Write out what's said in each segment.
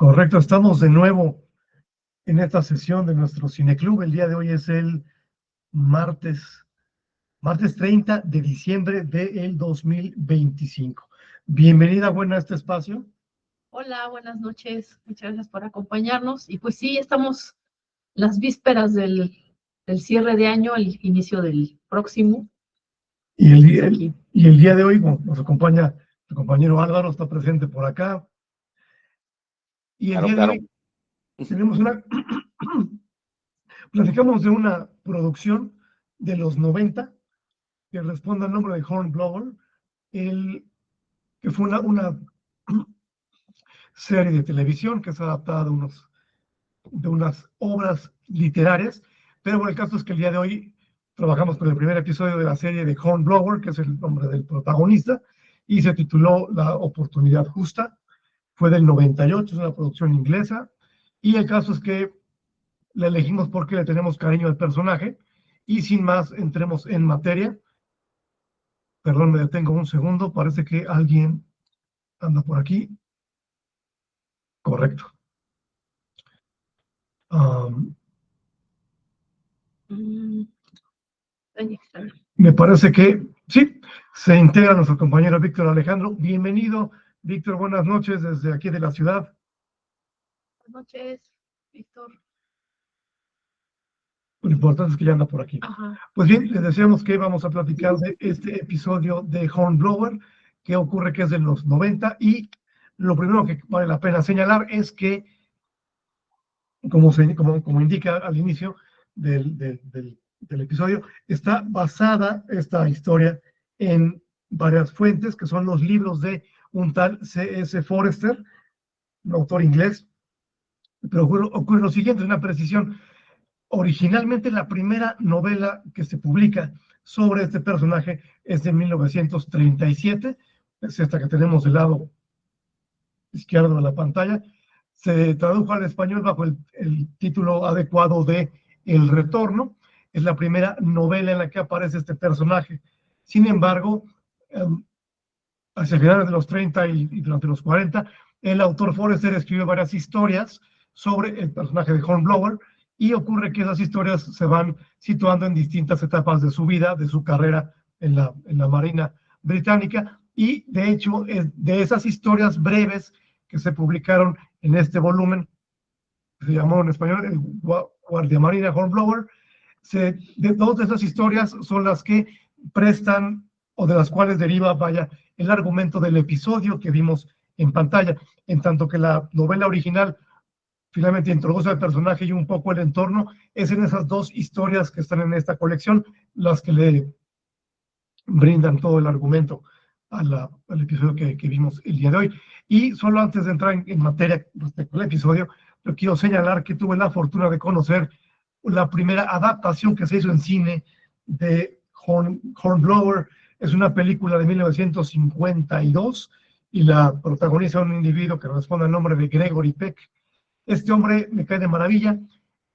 Correcto, estamos de nuevo en esta sesión de nuestro cineclub. El día de hoy es el martes 30 de diciembre del 2025. Bienvenida, buena, a este espacio. Hola, buenas noches. Muchas gracias por acompañarnos. Y pues sí, estamos las vísperas del cierre de año, el inicio del próximo. Y el día de hoy nos acompaña el compañero Álvaro, está presente por acá. Y el día de hoy tenemos platicamos de una producción de los 90 que responde al nombre de Hornblower, que fue una serie de televisión que es adaptada de unas obras literarias, pero bueno, el caso es que el día de hoy trabajamos con el primer episodio de la serie de Hornblower, que es el nombre del protagonista, y se tituló La oportunidad justa. Fue del 98, es una producción inglesa, y el caso es que la elegimos porque le tenemos cariño al personaje, y sin más, entremos en materia. Perdón, me detengo un segundo, parece que alguien anda por aquí. Correcto. Me parece que sí, se integra nuestro compañero Víctor Alejandro. Bienvenido, Víctor, buenas noches desde aquí de la ciudad. Buenas noches, Víctor. Lo importante es que ya anda por aquí. Ajá. Pues bien, les decíamos que vamos a platicar de este episodio de Hornblower, que ocurre que es de los 90, y lo primero que vale la pena señalar es que, como indica al inicio del episodio, está basada esta historia en varias fuentes, que son los libros de un tal C.S. Forester, un autor inglés. Pero ocurre lo siguiente, una precisión. Originalmente la primera novela que se publica sobre este personaje es de 1937, es esta que tenemos del lado izquierdo de la pantalla. Se tradujo al español bajo el título adecuado de El Retorno. Es la primera novela en la que aparece este personaje. Sin embargo, hacia finales de los 30 y durante los 40, el autor Forester escribió varias historias sobre el personaje de Hornblower, y ocurre que esas historias se van situando en distintas etapas de su vida, de su carrera en la Marina Británica, y de hecho, de esas historias breves que se publicaron en este volumen, que se llamó en español el Guardiamarina Hornblower, de dos de esas historias son las que prestan, o de las cuales deriva, el argumento del episodio que vimos en pantalla, en tanto que la novela original finalmente introduce al personaje y un poco el entorno. Es en esas dos historias que están en esta colección las que le brindan todo el argumento al episodio que vimos el día de hoy. Y solo antes de entrar en materia respecto al episodio, yo quiero señalar que tuve la fortuna de conocer la primera adaptación que se hizo en cine de Hornblower. Es una película de 1952 y la protagoniza un individuo que responde al nombre de Gregory Peck. Este hombre me cae de maravilla.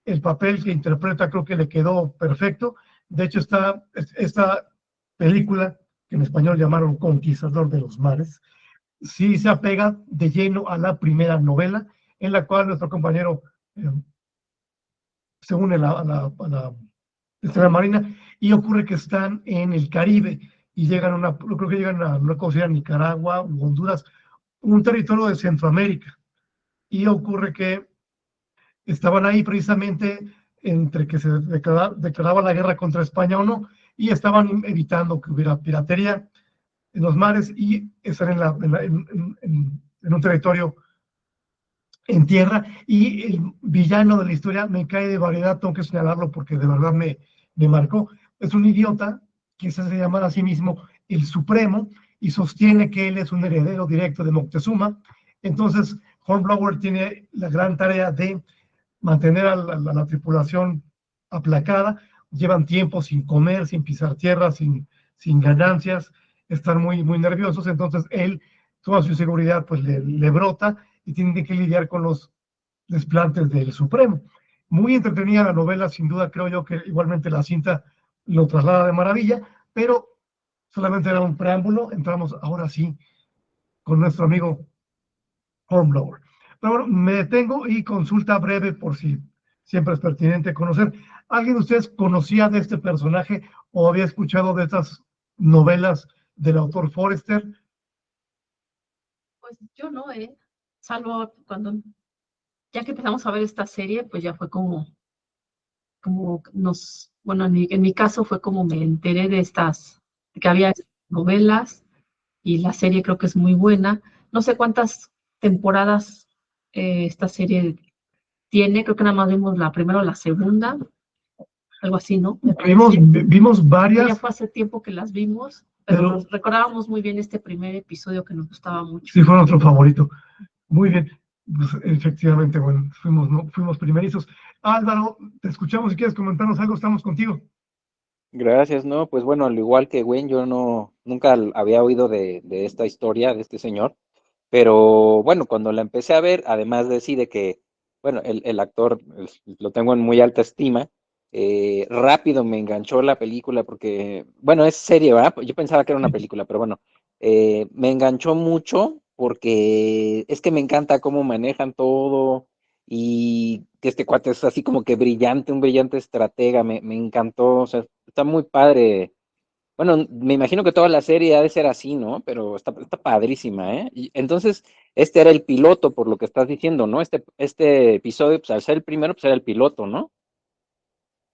El papel que interpreta creo que le quedó perfecto. De hecho, esta película, que en español llamaron Conquistador de los Mares, sí se apega de lleno a la primera novela, en la cual nuestro compañero se une a la Estrella Marina, y ocurre que están en el Caribe y llegan creo que llegan a, no sé, Nicaragua o Honduras, un territorio de Centroamérica. Y ocurre que estaban ahí precisamente entre que se declaraba la guerra contra España o no, y estaban evitando que hubiera piratería en los mares y estar en un territorio en tierra. Y el villano de la historia me cae de variedad, tengo que señalarlo porque de verdad me marcó. Es un idiota que se hace llamar a sí mismo el Supremo y sostiene que él es un heredero directo de Moctezuma. Entonces, Hornblower tiene la gran tarea de mantener a la tripulación aplacada. Llevan tiempo sin comer, sin pisar tierra, sin ganancias, están muy, muy nerviosos. Entonces él, toda su seguridad pues le brota y tiene que lidiar con los desplantes del Supremo. Muy entretenida la novela, sin duda. Creo yo que igualmente la cinta lo traslada de maravilla, pero solamente era un preámbulo. Entramos ahora sí con nuestro amigo Hornblower. Pero bueno, me detengo y consulta breve por si siempre es pertinente conocer. ¿Alguien de ustedes conocía de este personaje o había escuchado de estas novelas del autor Forrester? Pues yo no, salvo cuando, ya que empezamos a ver esta serie, pues ya fue como bueno, en mi caso fue como me enteré de de que había novelas y la serie creo que es muy buena. No sé cuántas temporadas esta serie tiene, creo que nada más vimos la primera o la segunda, algo así, ¿no? Vimos Ya varias, fue hace tiempo que las vimos, pero pero nos recordábamos muy bien este primer episodio que nos gustaba mucho. sí fue nuestro favorito. Muy bien, pues, efectivamente, bueno, fuimos primerizos. Álvaro, te escuchamos si quieres comentarnos algo, estamos contigo. Gracias, ¿no? Pues bueno, al igual que Gwen, yo nunca había oído de esta historia, de este señor, pero bueno, cuando la empecé a ver, además de que, bueno, el actor lo tengo en muy alta estima, rápido me enganchó la película porque, bueno, es serie, ¿verdad? Yo pensaba que era una película, pero bueno, me enganchó mucho porque es que me encanta cómo manejan todo y que este cuate es así como que brillante, un brillante estratega, me encantó, o sea, está muy padre. Bueno, me imagino que toda la serie ha de ser así, ¿no? Pero está padrísima, ¿eh? Y entonces, este era el piloto, por lo que estás diciendo, ¿no? Este episodio, pues al ser el primero, pues era el piloto, ¿no?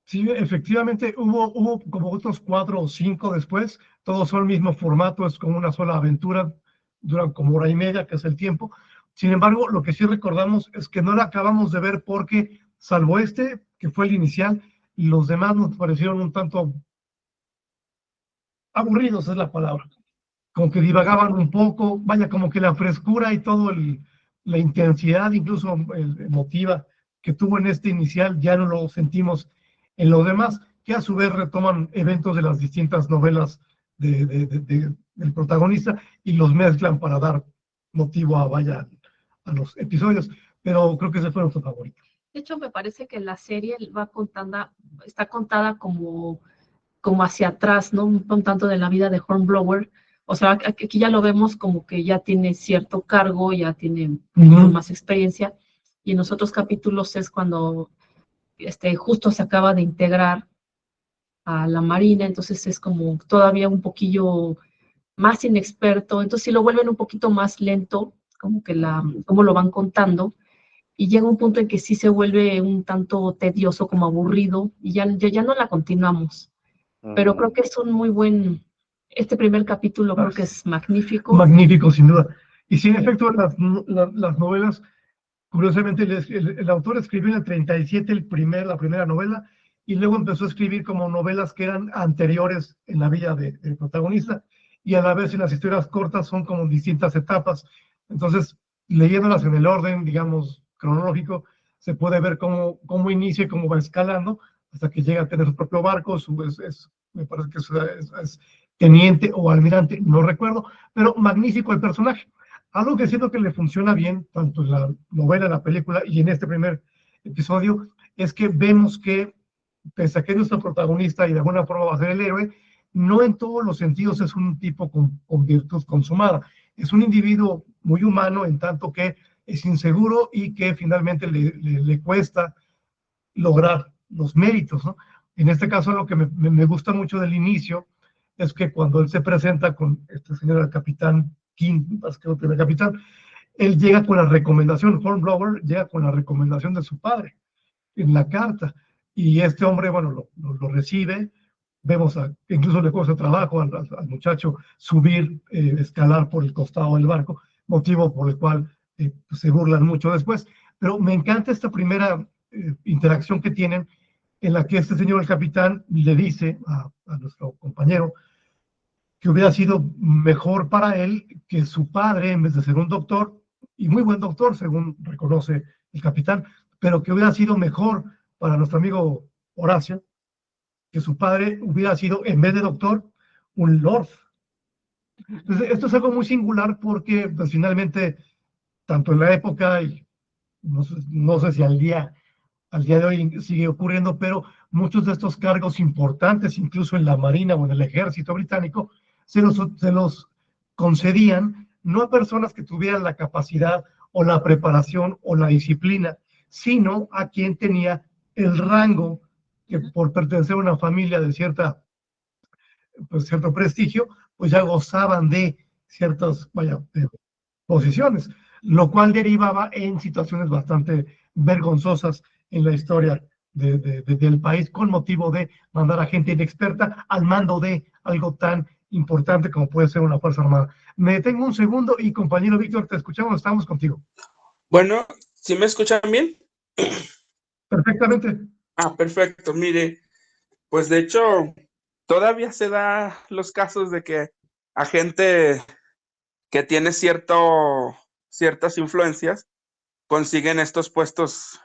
Sí, efectivamente, hubo como otros 4 o 5 después, todos son el mismo formato, es como una sola aventura, duran como hora y media, que es el tiempo. Sin embargo, lo que sí recordamos es que no la acabamos de ver porque, salvo este, que fue el inicial, los demás nos parecieron un tanto aburridos, es la palabra, como que divagaban un poco, vaya, como que la frescura y todo la intensidad, incluso emotiva, que tuvo en este inicial, ya no lo sentimos en los demás, que a su vez retoman eventos de las distintas novelas del protagonista y los mezclan para dar motivo vaya, a los episodios, pero creo que ese fue nuestro favorito. De hecho, me parece que la serie está contada como hacia atrás, ¿no? Un tanto de la vida de Hornblower. O sea, aquí ya lo vemos como que ya tiene cierto cargo, ya tiene más experiencia. Y en los otros capítulos es cuando justo se acaba de integrar a la Marina, entonces es como todavía un poquillo más inexperto, entonces si lo vuelven un poquito más lento, como lo van contando, y llega un punto en que sí se vuelve un tanto tedioso, como aburrido, y ya no la continuamos. Pero creo que es un muy buen, este primer capítulo creo que es magnífico. Magnífico, sin duda. Y sí, en efecto, las novelas, curiosamente, el autor escribió en el 37 la primera novela, y luego empezó a escribir como novelas que eran anteriores en la vida del protagonista, y a la vez en las historias cortas son como distintas etapas. Entonces, leyéndolas en el orden, digamos, cronológico, se puede ver cómo inicia y cómo va escalando hasta que llega a tener su propio barco, me parece que es teniente o almirante, no recuerdo, pero magnífico el personaje. Algo que siento que le funciona bien, tanto en la novela, en la película y en este primer episodio, es que vemos que, pese a que es nuestro protagonista y de alguna forma va a ser el héroe, no en todos los sentidos es un tipo con virtud consumada. Es un individuo muy humano en tanto que es inseguro y que finalmente le cuesta lograr los méritos, ¿no? En este caso, lo que me gusta mucho del inicio es que cuando él se presenta con este señor, el capitán King, más que el primer capitán, él llega con la recomendación, Hornblower llega con la recomendación de su padre en la carta, y este hombre, bueno, lo recibe, vemos incluso le cuesta trabajo al muchacho subir, escalar por el costado del barco, motivo por el cual se burlan mucho después, pero me encanta esta primera interacción que tienen, en la que este señor, el capitán, le dice a nuestro compañero que hubiera sido mejor para él que su padre, en vez de ser un doctor, y muy buen doctor, según reconoce el capitán, pero que hubiera sido mejor para nuestro amigo Horacio, que su padre hubiera sido, en vez de doctor, un lord. Entonces, esto es algo muy singular porque, pues, finalmente, tanto en la época, y no sé si al día de hoy sigue ocurriendo, pero muchos de estos cargos importantes, incluso en la Marina o en el Ejército británico, se los concedían no a personas que tuvieran la capacidad o la preparación o la disciplina, sino a quien tenía el rango que por pertenecer a una familia de pues, cierto prestigio, pues ya gozaban de ciertas, posiciones, lo cual derivaba en situaciones bastante vergonzosas en la historia del país con motivo de mandar a gente inexperta al mando de algo tan importante como puede ser una Fuerza Armada. Me detengo un segundo y compañero Víctor, te escuchamos, estamos contigo. Bueno, ¿sí me escuchan bien? Perfectamente. Ah, perfecto. Mire, pues de hecho, todavía se da los casos de que a gente que tiene ciertas influencias consiguen estos puestos,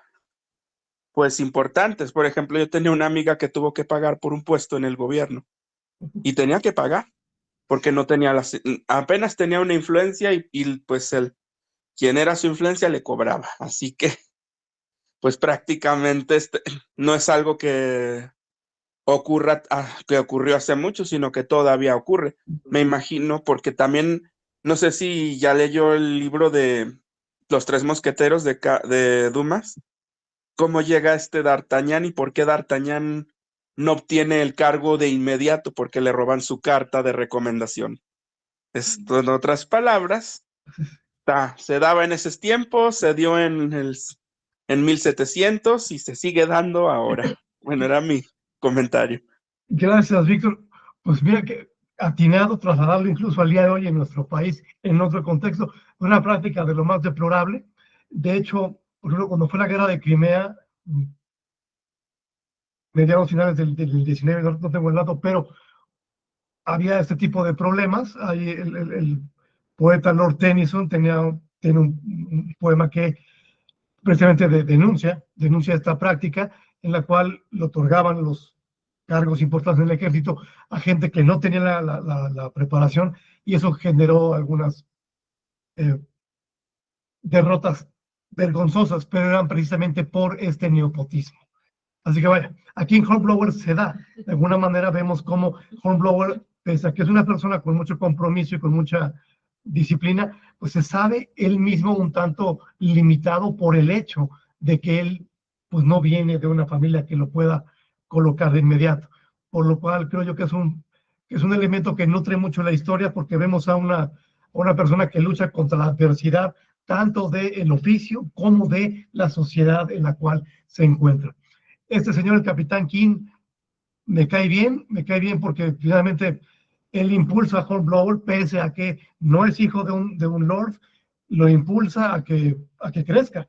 pues importantes. Por ejemplo, yo tenía una amiga que tuvo que pagar por un puesto en el gobierno y tenía que pagar porque no tenía apenas tenía una influencia y pues quien era su influencia le cobraba. Así que, pues prácticamente no es algo que que ocurrió hace mucho, sino que todavía ocurre. Me imagino, porque también, no sé si ya leyó el libro de Los Tres Mosqueteros de Dumas, cómo llega D'Artagnan y por qué D'Artagnan no obtiene el cargo de inmediato, porque le roban su carta de recomendación. Esto, en otras palabras, se daba en esos tiempos, se dio en 1700 y se sigue dando ahora. Bueno, era mi comentario. Gracias, Víctor. Pues mira que atinado, trasladable incluso al día de hoy en nuestro país, en otro contexto, una práctica de lo más deplorable. De hecho, por ejemplo, cuando fue la guerra de Crimea, mediados finales del 19, no tengo el dato, pero había este tipo de problemas. Ahí el poeta Lord Tennyson tiene un poema que precisamente denuncia esta práctica en la cual le otorgaban los cargos importantes en el ejército a gente que no tenía la preparación, y eso generó algunas derrotas vergonzosas, pero eran precisamente por este nepotismo. Así que vaya, aquí en Hornblower se da. De alguna manera vemos cómo Hornblower, pese a que es una persona con mucho compromiso y con mucha disciplina, pues se sabe él mismo un tanto limitado por el hecho de que él pues no viene de una familia que lo pueda colocar de inmediato. Por lo cual creo yo que es un elemento que nutre mucho la historia, porque vemos a una persona que lucha contra la adversidad, tanto del oficio como de la sociedad en la cual se encuentra. Este señor, el capitán King, me cae bien porque finalmente él impulsa a Hornblower, pese a que no es hijo de un lord, lo impulsa a que crezca.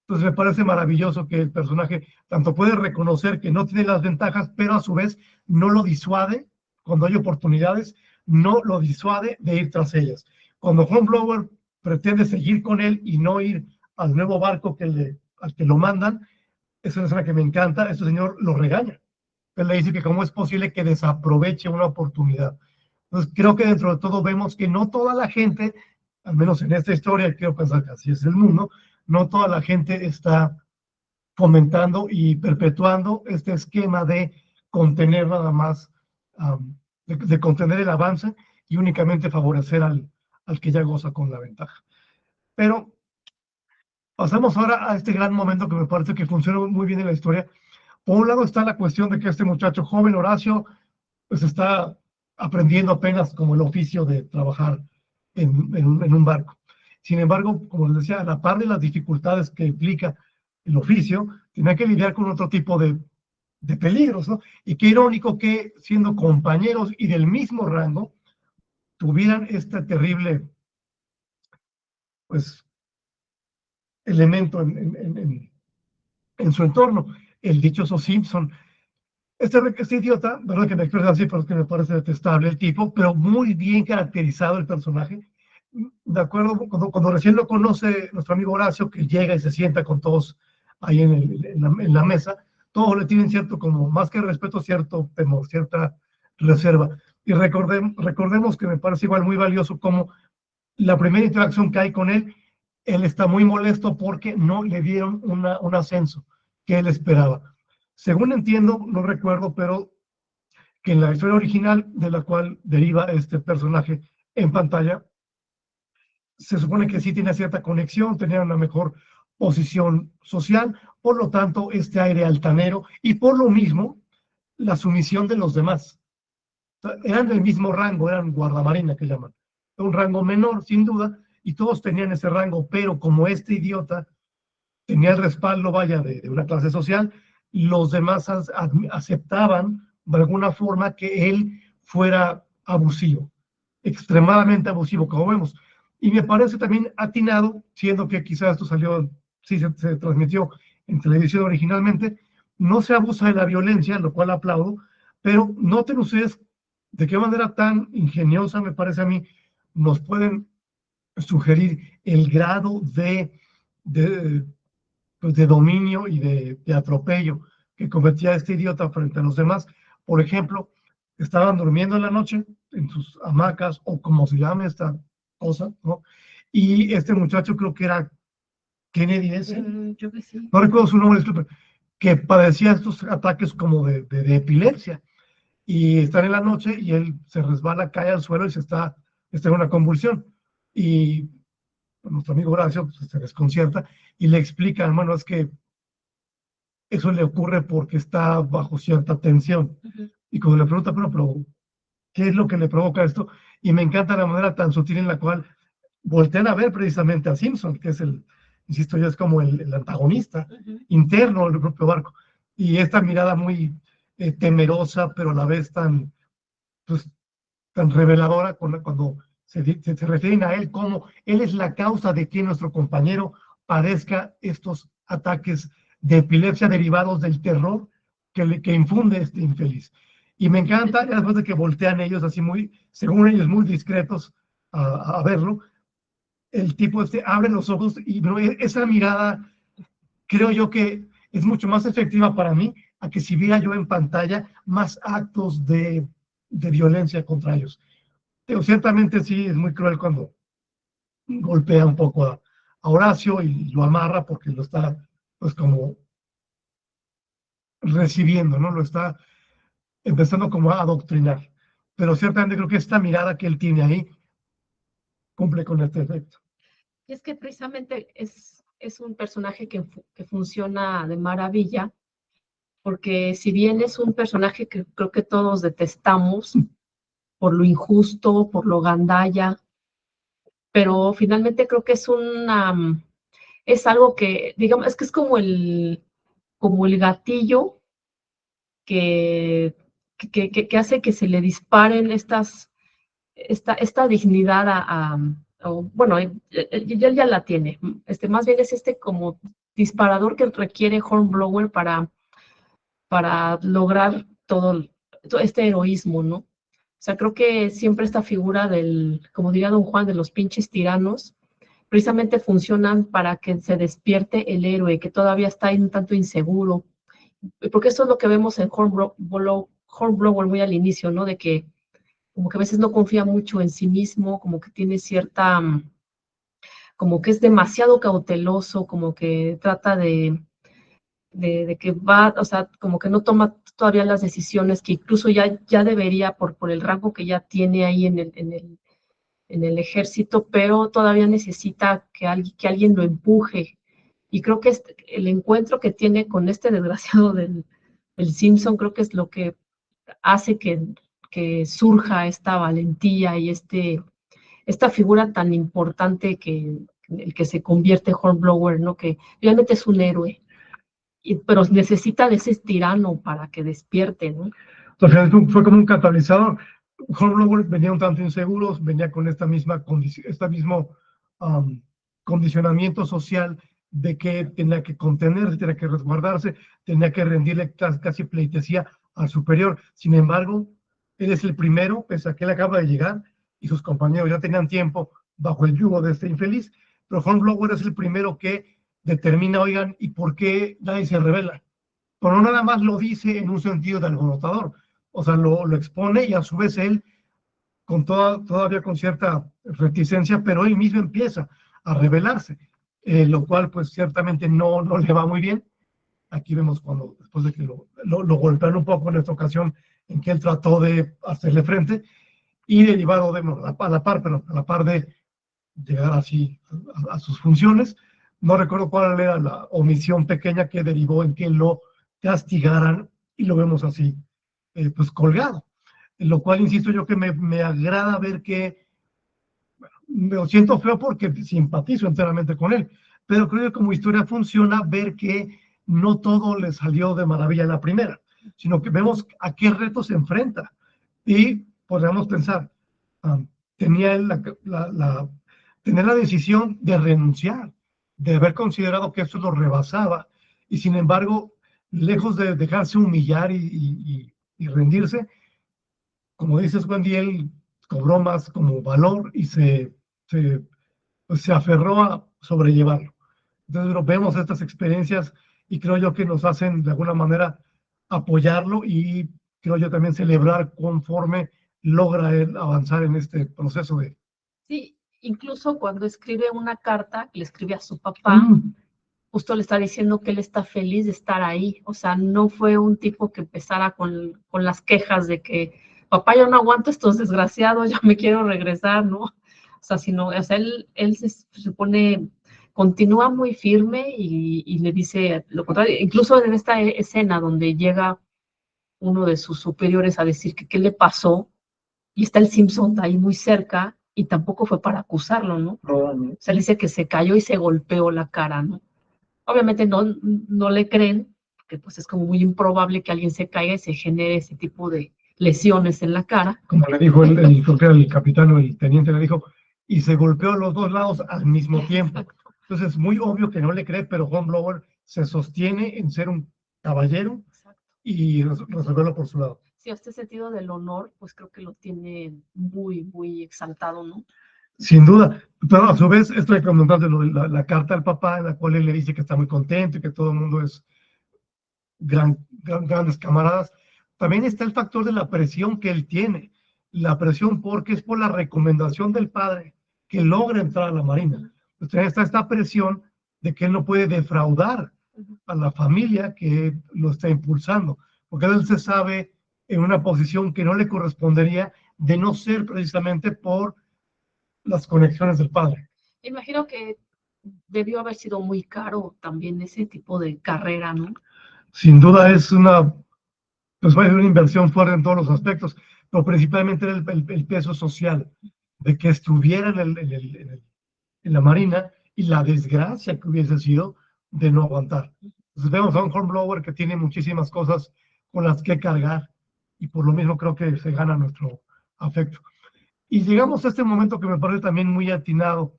Entonces me parece maravilloso que el personaje tanto puede reconocer que no tiene las ventajas, pero a su vez no lo disuade, cuando hay oportunidades, no lo disuade de ir tras ellas. Cuando Hornblower pretende seguir con él y no ir al nuevo barco al que lo mandan, es una escena que me encanta. Este señor lo regaña. Él le dice que cómo es posible que desaproveche una oportunidad. Entonces, creo que dentro de todo vemos que no toda la gente, al menos en esta historia, quiero pensar que así es el mundo, no toda la gente está fomentando y perpetuando este esquema de contener nada más, de contener el avance y únicamente favorecer al que ya goza con la ventaja. Pero pasamos ahora a este gran momento que me parece que funciona muy bien en la historia. Por un lado está la cuestión de que este muchacho joven, Horacio, pues está aprendiendo apenas como el oficio de trabajar en un barco. Sin embargo, como les decía, a la par de las dificultades que implica el oficio, tiene que lidiar con otro tipo de peligros, ¿no? Y qué irónico que, siendo compañeros y del mismo rango, tuvieran este terrible, pues, elemento en su entorno, el dichoso Simpson. Este idiota, verdad que me expresa así porque me parece detestable el tipo, pero muy bien caracterizado el personaje. De acuerdo, cuando recién lo conoce nuestro amigo Horacio, que llega y se sienta con todos ahí en la mesa, todos le tienen cierto, como más que respeto, cierto temor, cierta reserva. Y recordemos que me parece igual muy valioso como la primera interacción que hay con él está muy molesto porque no le dieron un ascenso que él esperaba. Según entiendo, no recuerdo, pero que en la historia original de la cual deriva este personaje en pantalla, se supone que sí tiene cierta conexión, tenía una mejor posición social, por lo tanto, este aire altanero y por lo mismo, la sumisión de los demás. O sea, eran del mismo rango, eran guardamarina que llaman. Un rango menor, sin duda, y todos tenían ese rango, pero como este idiota tenía el respaldo, vaya, de una clase social, los demás aceptaban de alguna forma que él fuera abusivo, extremadamente abusivo, como vemos. Y me parece también atinado, siendo que quizás esto salió, sí se transmitió en televisión originalmente, no se abusa de la violencia, lo cual aplaudo, pero noten ustedes de qué manera tan ingeniosa, me parece a mí, nos pueden sugerir el grado de, pues de dominio y de atropello que cometía este idiota frente a los demás. Por ejemplo, estaban durmiendo en la noche en sus hamacas o como se llame esta cosa, ¿no? Y este muchacho creo que era Kennedy ese, Yo que sí. no recuerdo su nombre, disculpe, que padecía estos ataques como de epilepsia y están en la noche y él se resbala, cae al suelo y está en una convulsión. Y nuestro amigo Horacio pues, se desconcierta y le explica, hermano, es que eso le ocurre porque está bajo cierta tensión. Y cuando le pregunta, pero, ¿qué es lo que le provoca esto? Y me encanta la manera tan sutil en la cual voltean a ver precisamente a Simpson, que es insisto yo, es como el antagonista interno del propio barco. Y esta mirada muy temerosa, pero a la vez pues, tan reveladora cuando se refieren a él como él es la causa de que nuestro compañero padezca estos ataques de epilepsia derivados del terror que infunde este infeliz. Y me encanta, después de que voltean ellos así muy, según ellos, muy discretos a verlo, el tipo abre los ojos y esa mirada creo yo que es mucho más efectiva para mí a que si viera yo en pantalla más actos de violencia contra ellos. Pero ciertamente sí, es muy cruel cuando golpea un poco a Horacio y lo amarra porque lo está, pues, como recibiendo, ¿no? Lo está empezando como a adoctrinar. Pero ciertamente creo que esta mirada que él tiene ahí cumple con este efecto. Y es que precisamente es un personaje que funciona de maravilla, porque si bien es un personaje que creo que todos detestamos por lo injusto, por lo gandalla, pero finalmente creo que es algo que, digamos, es que es como el gatillo que hace que se le disparen esta dignidad bueno, él ya la tiene. Más bien es como disparador que requiere Hornblower para lograr todo este heroísmo, ¿no? O sea, creo que siempre esta figura como diría Don Juan, de los pinches tiranos, precisamente funcionan para que se despierte el héroe, que todavía está ahí un tanto inseguro. Porque eso es lo que vemos en Hornblower muy al inicio, ¿no? De que como que a veces no confía mucho en sí mismo, como que tiene como que es demasiado cauteloso, como que trata de que va, o sea, como que no toma todavía las decisiones que incluso ya debería por el rango que ya tiene ahí en el ejército, pero todavía necesita que alguien lo empuje. Y creo que el encuentro que tiene con este desgraciado del Simpson, creo que es lo que hace que surja esta valentía y esta figura tan importante el que se convierte Hornblower, ¿no? Que realmente es un héroe, pero necesita de ese tirano para que despierte, ¿no? Entonces fue como un catalizador. Hornblower venía un tanto inseguro, venía con esta misma mismo condicionamiento social de que tenía que contenerse, tenía que resguardarse, tenía que rendirle casi pleitesía al superior. Sin embargo, él es el primero, pese a que él acaba de llegar y sus compañeros ya tenían tiempo bajo el yugo de este infeliz, pero Hornblower es el primero que determina, oigan, ¿y por qué nadie se revela? Pero no nada más lo dice en un sentido de alborotador, o sea, lo expone y a su vez él, todavía con cierta reticencia, pero él mismo empieza a rebelarse, lo cual pues ciertamente no le va muy bien. Aquí vemos cuando, después de que lo golpean un poco en esta ocasión, en que él trató de hacerle frente, y derivado a la par llegar así a sus funciones. No recuerdo cuál era la omisión pequeña que derivó en que lo castigaran y lo vemos así, pues colgado. En lo cual, insisto yo, que me agrada ver que, bueno, me lo siento feo porque simpatizo enteramente con él, pero creo que como historia funciona ver que no todo le salió de maravilla en la primera, sino que vemos a qué retos se enfrenta. Y podríamos pensar, tenía tener la decisión de renunciar, de haber considerado que esto lo rebasaba, y sin embargo, lejos de dejarse humillar y rendirse, como dices, Wendy, él cobró más como valor y pues se aferró a sobrellevarlo. Entonces vemos estas experiencias y creo yo que nos hacen de alguna manera apoyarlo y creo yo también celebrar conforme logra él avanzar en este proceso de... Sí, incluso cuando escribe una carta, le escribe a su papá, justo le está diciendo que él está feliz de estar ahí. O sea, no fue un tipo que empezara con las quejas de que, papá, yo no aguanto estos desgraciados, ya me quiero regresar, ¿no? O sea, sino, o sea, él se pone, continúa muy firme y le dice lo contrario. Incluso en esta escena donde llega uno de sus superiores a decir que qué le pasó, y está el Simpson ahí muy cerca, y tampoco fue para acusarlo, ¿no? O sea, él dice que se cayó y se golpeó la cara, ¿no? Obviamente no le creen, porque pues es como muy improbable que alguien se caiga y se genere ese tipo de lesiones en la cara. Como le dijo creo que era el capitán o el teniente, le dijo, y se golpeó a los dos lados al mismo tiempo. Entonces es muy obvio que no le cree, pero Hornblower se sostiene en ser un caballero. Exacto. Y resolverlo por su lado. Sí, este sentido del honor, pues creo que lo tiene muy, muy exaltado, ¿no? Sin duda, pero a su vez, esto de comentar de la carta al papá, en la cual él le dice que está muy contento y que todo el mundo es grandes camaradas, también está el factor de la presión que él tiene, la presión porque es por la recomendación del padre que logra entrar a la Marina. Entonces está esta presión de que él no puede defraudar a la familia que lo está impulsando, porque él se sabe en una posición que no le correspondería de no ser precisamente por las conexiones del padre. Imagino que debió haber sido muy caro también ese tipo de carrera, ¿no? Sin duda es pues va a ser una inversión fuerte en todos los aspectos, pero principalmente el peso social de que estuviera en la Marina y la desgracia que hubiese sido de no aguantar. Entonces vemos a un Hornblower que tiene muchísimas cosas con las que cargar y por lo mismo creo que se gana nuestro afecto. Y llegamos a este momento que me parece también muy atinado,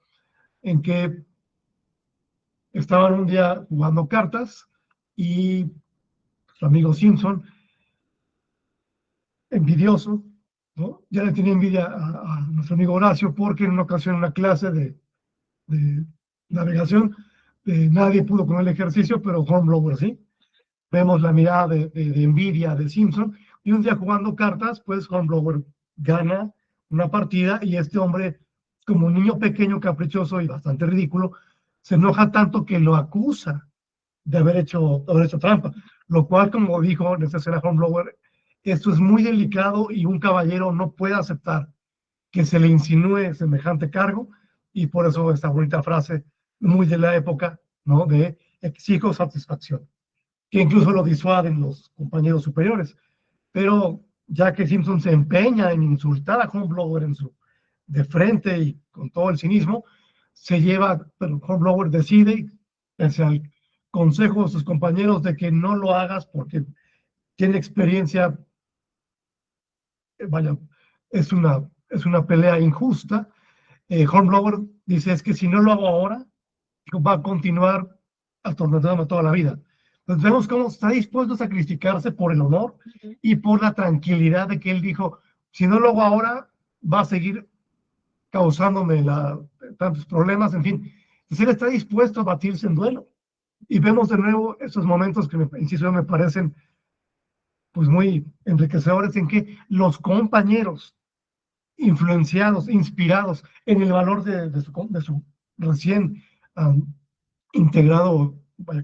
en que estaban un día jugando cartas y su amigo Simpson, envidioso, ¿no? Ya le tenía envidia a nuestro amigo Horacio porque en una ocasión en una clase de navegación nadie pudo con el ejercicio, pero Hornblower sí. Vemos la mirada de envidia de Simpson y un día jugando cartas, pues Hornblower gana una partida y este hombre, como un niño pequeño, caprichoso y bastante ridículo, se enoja tanto que lo acusa de haber hecho trampa, lo cual, como dijo en esta escena Hornblower, esto es muy delicado y un caballero no puede aceptar que se le insinúe semejante cargo, y por eso esta bonita frase muy de la época, ¿no? De exijo satisfacción, que incluso lo disuaden los compañeros superiores. Pero ya que Simpson se empeña en insultar a Hornblower de frente y con todo el cinismo, pero Hornblower decide, pese al consejo de sus compañeros de que no lo hagas porque tiene experiencia, vaya, es una pelea injusta. Hornblower dice, es que si no lo hago ahora, va a continuar atormentándome toda la vida. Entonces vemos cómo está dispuesto a sacrificarse por el honor y por la tranquilidad de que él dijo, si no lo hago ahora, va a seguir causándome tantos problemas, en fin. Entonces él está dispuesto a batirse en duelo. Y vemos de nuevo esos momentos que, insisto, me parecen pues muy enriquecedores, en que los compañeros influenciados, inspirados en el valor de su recién integrado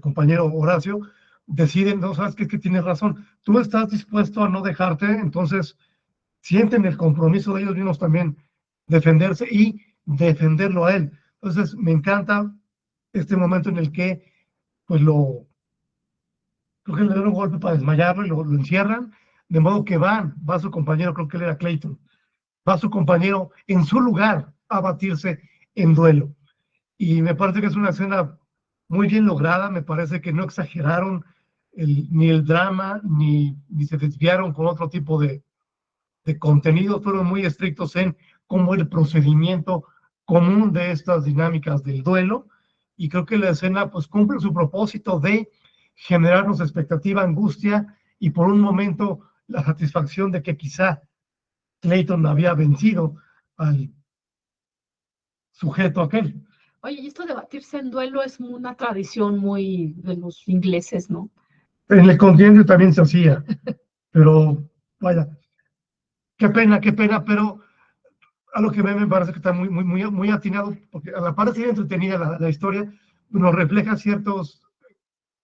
compañero Horacio, deciden, no, sabes que tienes razón, tú estás dispuesto a no dejarte, entonces sienten el compromiso de ellos mismos también defenderse y defenderlo a él. Entonces, me encanta este momento en el que, pues, creo que le dan un golpe para desmayarlo y lo encierran, de modo que va su compañero, creo que él era Clayton, va su compañero en su lugar a batirse en duelo. Y me parece que es una escena muy bien lograda, me parece que no exageraron ni el drama, ni se desviaron con otro tipo de contenido, fueron muy estrictos en cómo el procedimiento común de estas dinámicas del duelo, y creo que la escena pues cumple su propósito de generarnos expectativa, angustia, y por un momento la satisfacción de que quizá Clayton había vencido al sujeto aquel. Oye, y esto de batirse en duelo es una tradición muy de los ingleses, ¿no? En el continente también se hacía, pero vaya, qué pena, pero a lo que me parece que está muy atinado, porque a la par de ser entretenida la historia, nos refleja ciertos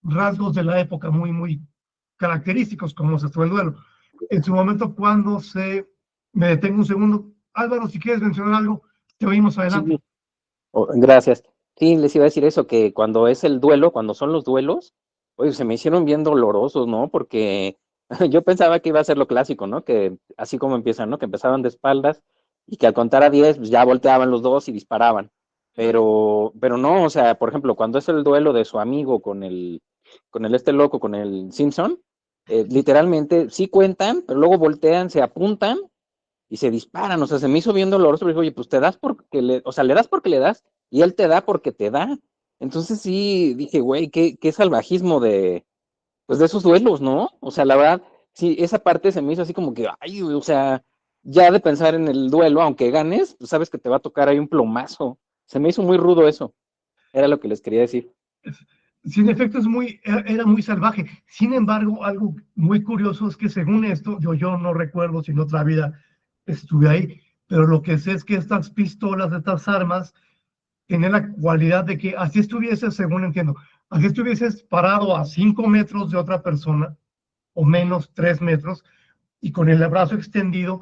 rasgos de la época muy característicos, como se fue el duelo. En su momento, me detengo un segundo. Álvaro, si quieres mencionar algo, te oímos adelante. Sí. Gracias. Sí, les iba a decir eso, que cuando es el duelo, cuando son los duelos, oye, se me hicieron bien dolorosos, ¿no? Porque yo pensaba que iba a ser lo clásico, ¿no? Que así como empiezan, ¿no? Que empezaban de espaldas y que al contar a 10, pues ya volteaban los dos y disparaban. Pero no, o sea, por ejemplo, cuando es el duelo de su amigo con el loco, con el Simpson, literalmente sí cuentan, pero luego voltean, se apuntan y se disparan. O sea, se me hizo bien doloroso, porque oye, pues te das porque le das porque le das y él te da porque te da. Entonces sí, dije, güey, qué salvajismo pues de esos duelos, ¿no? O sea, la verdad, sí, esa parte se me hizo así como que, ay, o sea, ya de pensar en el duelo, aunque ganes, pues sabes que te va a tocar ahí un plomazo. Se me hizo muy rudo eso. Era lo que les quería decir. Sin efecto, era muy salvaje. Sin embargo, algo muy curioso es que según esto, yo no recuerdo si en otra vida estuve ahí, pero lo que sé es que estas pistolas, estas armas, tienen la cualidad de que así estuvieses, según entiendo, así estuvieses parado a 5 metros de otra persona, o menos 3 metros, y con el brazo extendido,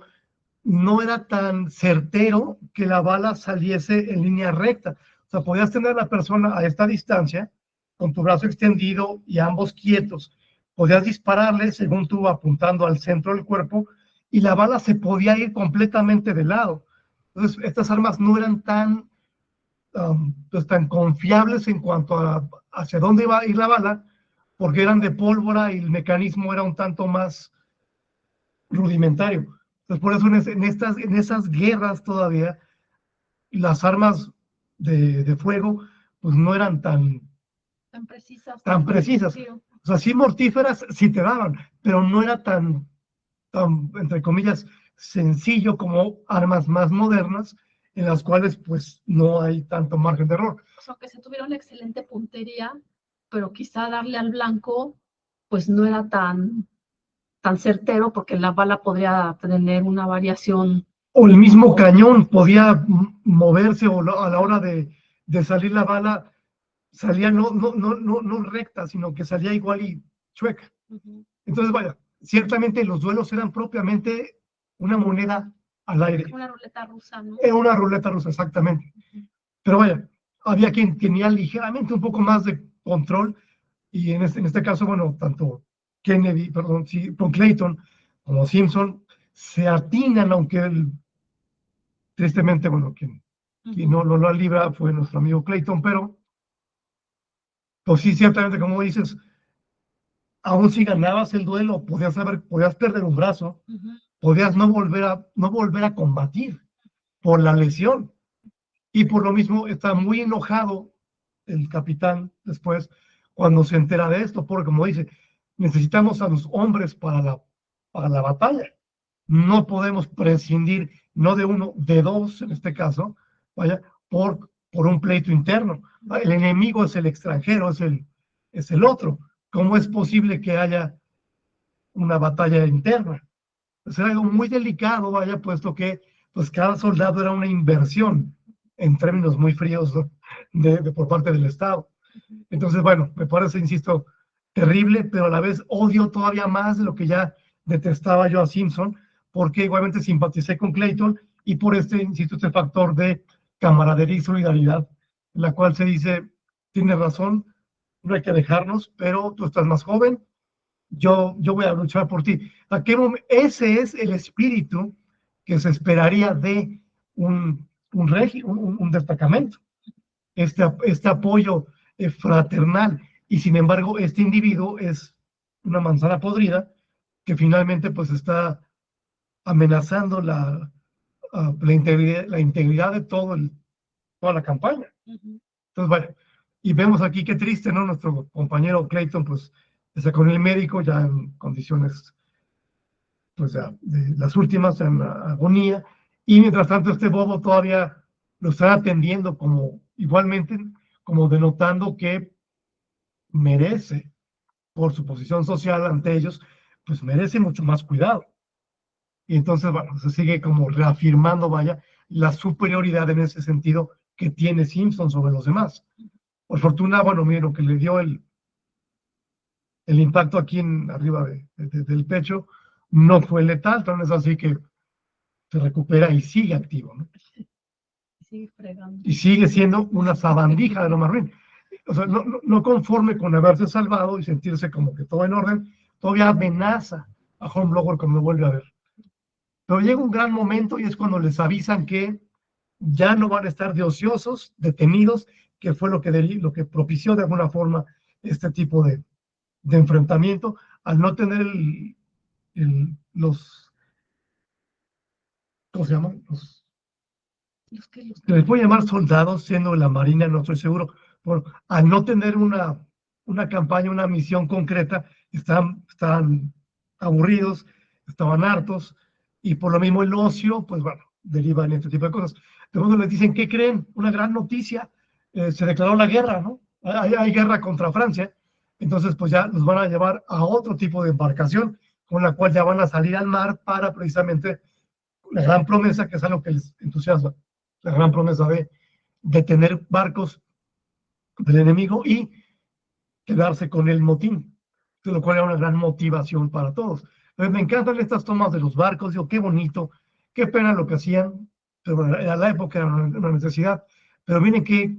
no era tan certero que la bala saliese en línea recta. O sea, podías tener a la persona a esta distancia, con tu brazo extendido y ambos quietos. Podías dispararle, según tú, apuntando al centro del cuerpo, y la bala se podía ir completamente de lado. Entonces, estas armas no eran pues, tan confiables en cuanto a hacia dónde iba a ir la bala, porque eran de pólvora y el mecanismo era un tanto más rudimentario. Entonces, por eso en esas guerras todavía, las armas de fuego, pues no eran tan precisas. Tan precisas. Sí. O sea, sí mortíferas, sí te daban, pero no era tan, entre comillas, sencillo como armas más modernas, en las cuales pues no hay tanto margen de error. O sea, que se tuviera una excelente puntería, pero quizá darle al blanco, pues no era tan certero, porque la bala podría tener una variación. O el mismo cañón podía moverse, o a la hora de salir la bala, salía no recta, sino que salía igual y chueca. Entonces, vaya, ciertamente los duelos eran propiamente una moneda al aire. Una ruleta rusa, ¿no? Era una ruleta rusa, exactamente. Pero vaya, había quien tenía ligeramente un poco más de control, y en este caso, bueno, tanto con Clayton como Simpson se atinan, aunque él, tristemente, bueno, quien no lo libra fue nuestro amigo Clayton, pero pues sí, ciertamente, como dices, aún si ganabas el duelo, podías perder un brazo, podías no volver a combatir por la lesión. Y por lo mismo está muy enojado el capitán después cuando se entera de esto, porque como dice, necesitamos a los hombres para la batalla. No podemos prescindir, no de uno, de dos en este caso, vaya, por un pleito interno. El enemigo es el extranjero, es el otro. ¿Cómo es posible que haya una batalla interna? Es algo muy delicado, vaya, puesto que pues cada soldado era una inversión en términos muy fríos, ¿no? por parte del Estado. Entonces, bueno, me parece, insisto, terrible, pero a la vez odio todavía más de lo que ya detestaba yo a Simpson, porque igualmente simpaticé con Clayton, y por insisto, este factor de camaradería y solidaridad, en la cual se dice, tienes razón, no hay que dejarnos, pero tú estás más joven, yo voy a luchar por ti. Ese es el espíritu que se esperaría de un destacamento, este apoyo fraternal, y sin embargo este individuo es una manzana podrida que finalmente pues está amenazando la integridad de toda la campaña. Entonces, bueno, y vemos aquí qué triste, ¿no? Nuestro compañero Clayton, pues, está con el médico ya en condiciones, pues, ya de las últimas, en agonía, y mientras tanto este bobo todavía lo está atendiendo igualmente, como denotando que merece, por su posición social ante ellos, pues merece mucho más cuidado. Y entonces, bueno, se sigue como reafirmando, vaya, la superioridad en ese sentido que tiene Simpson sobre los demás. Por fortuna, bueno, miren, lo que le dio el impacto aquí arriba del pecho no fue letal, tan es así que se recupera y sigue activo, ¿no? Sigue fregando. Y sigue siendo una sabandija de lo más ruin. O sea, no conforme con haberse salvado y sentirse como que todo en orden, todavía amenaza a Hornblower cuando vuelve a ver. Pero llega un gran momento y es cuando les avisan que ya no van a estar de ociosos, detenidos, que fue lo que propició de alguna forma este tipo de enfrentamiento, al no tener ¿cómo se llaman? Se les puede llamar soldados, siendo la Marina, no estoy seguro, al no tener una campaña, una misión concreta, estaban aburridos, estaban hartos, y por lo mismo el ocio, pues bueno, deriva en este tipo de cosas. De pronto les dicen, ¿qué creen? Una gran noticia, se declaró la guerra, ¿no? Hay guerra contra Francia, entonces pues ya los van a llevar a otro tipo de embarcación, con la cual ya van a salir al mar para precisamente la gran promesa, que es algo que les entusiasma, la gran promesa de tener barcos del enemigo y quedarse con el motín, lo cual era una gran motivación para todos. Entonces, me encantan estas tomas de los barcos, digo, qué bonito, qué pena lo que hacían, pero bueno, era la época, era una necesidad, pero miren qué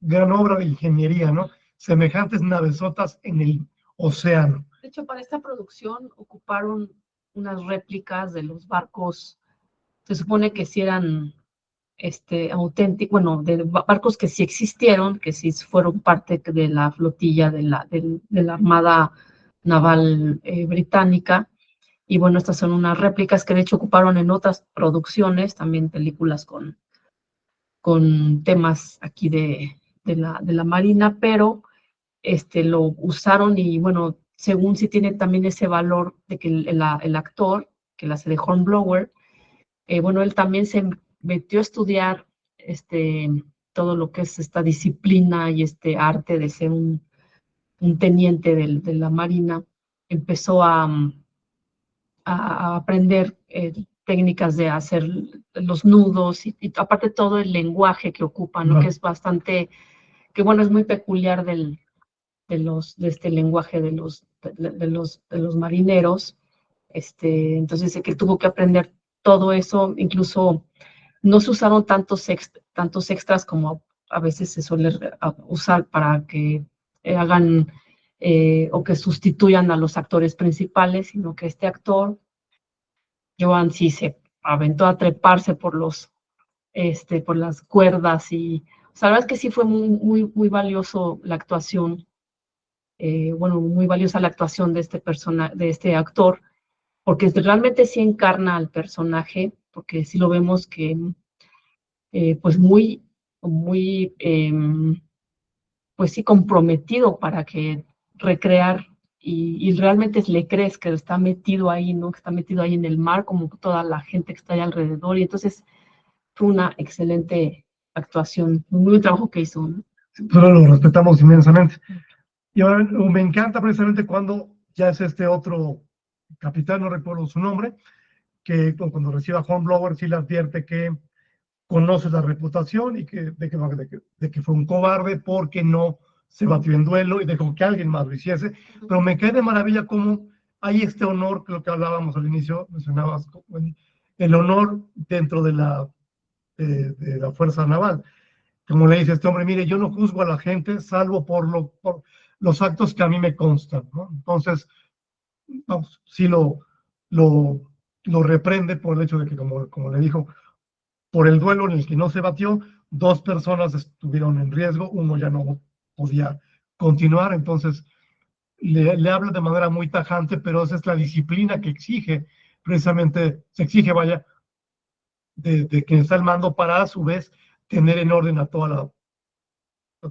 gran obra de ingeniería, ¿no? Semejantes navesotas en el océano. De hecho, para esta producción ocuparon unas réplicas de los barcos, se supone que sí eran auténticos, bueno, de barcos que sí existieron, que sí fueron parte de la flotilla de la Armada Naval británica. Y bueno, estas son unas réplicas que de hecho ocuparon en otras producciones, también películas con temas aquí de la Marina, pero lo usaron y bueno, según sí tiene también ese valor de que el actor, que la hace de Hornblower, bueno, él también se metió a estudiar todo lo que es esta disciplina y este arte de ser un teniente de la Marina. Empezó a aprender técnicas de hacer los nudos y aparte todo el lenguaje que ocupan, ¿no? Que es bastante, que bueno, es muy peculiar de este lenguaje de los marineros. Entonces dice que tuvo que aprender todo eso, incluso no se usaron tantos extras como a veces se suele usar para que hagan o que sustituyan a los actores principales, sino que este actor, Joan, sí se aventó a treparse por las cuerdas y, o sea, la verdad es que sí fue muy, muy valioso la actuación, bueno, muy valiosa la actuación de de este actor, porque realmente sí encarna al personaje, porque sí lo vemos que, pues muy, muy, pues sí comprometido para que recrear y realmente le crees que está metido ahí, ¿no? Que está metido ahí en el mar, como toda la gente que está ahí alrededor, y entonces fue una excelente actuación, un muy buen trabajo que hizo, ¿no? Pero lo respetamos inmensamente. Y ahora me encanta precisamente cuando ya es este otro capitán, no recuerdo su nombre, que cuando recibe a Hornblower sí le advierte que conoce la reputación y de que fue un cobarde porque no se batió en duelo y dejó que alguien más lo hiciese. Pero me cae de maravilla cómo hay este honor, que lo que hablábamos al inicio, mencionabas, el honor dentro de de la Fuerza Naval. Como le dice este hombre, mire, yo no juzgo a la gente salvo por los actos que a mí me constan, ¿no? Entonces, vamos, sí lo, lo reprende por el hecho de que, como le dijo, por el duelo en el que no se batió, 2 personas estuvieron en riesgo, uno ya no podía continuar, entonces le habla de manera muy tajante, pero esa es la disciplina que exige, precisamente, se exige, vaya, de quien está al mando para a su vez tener en orden a toda la, a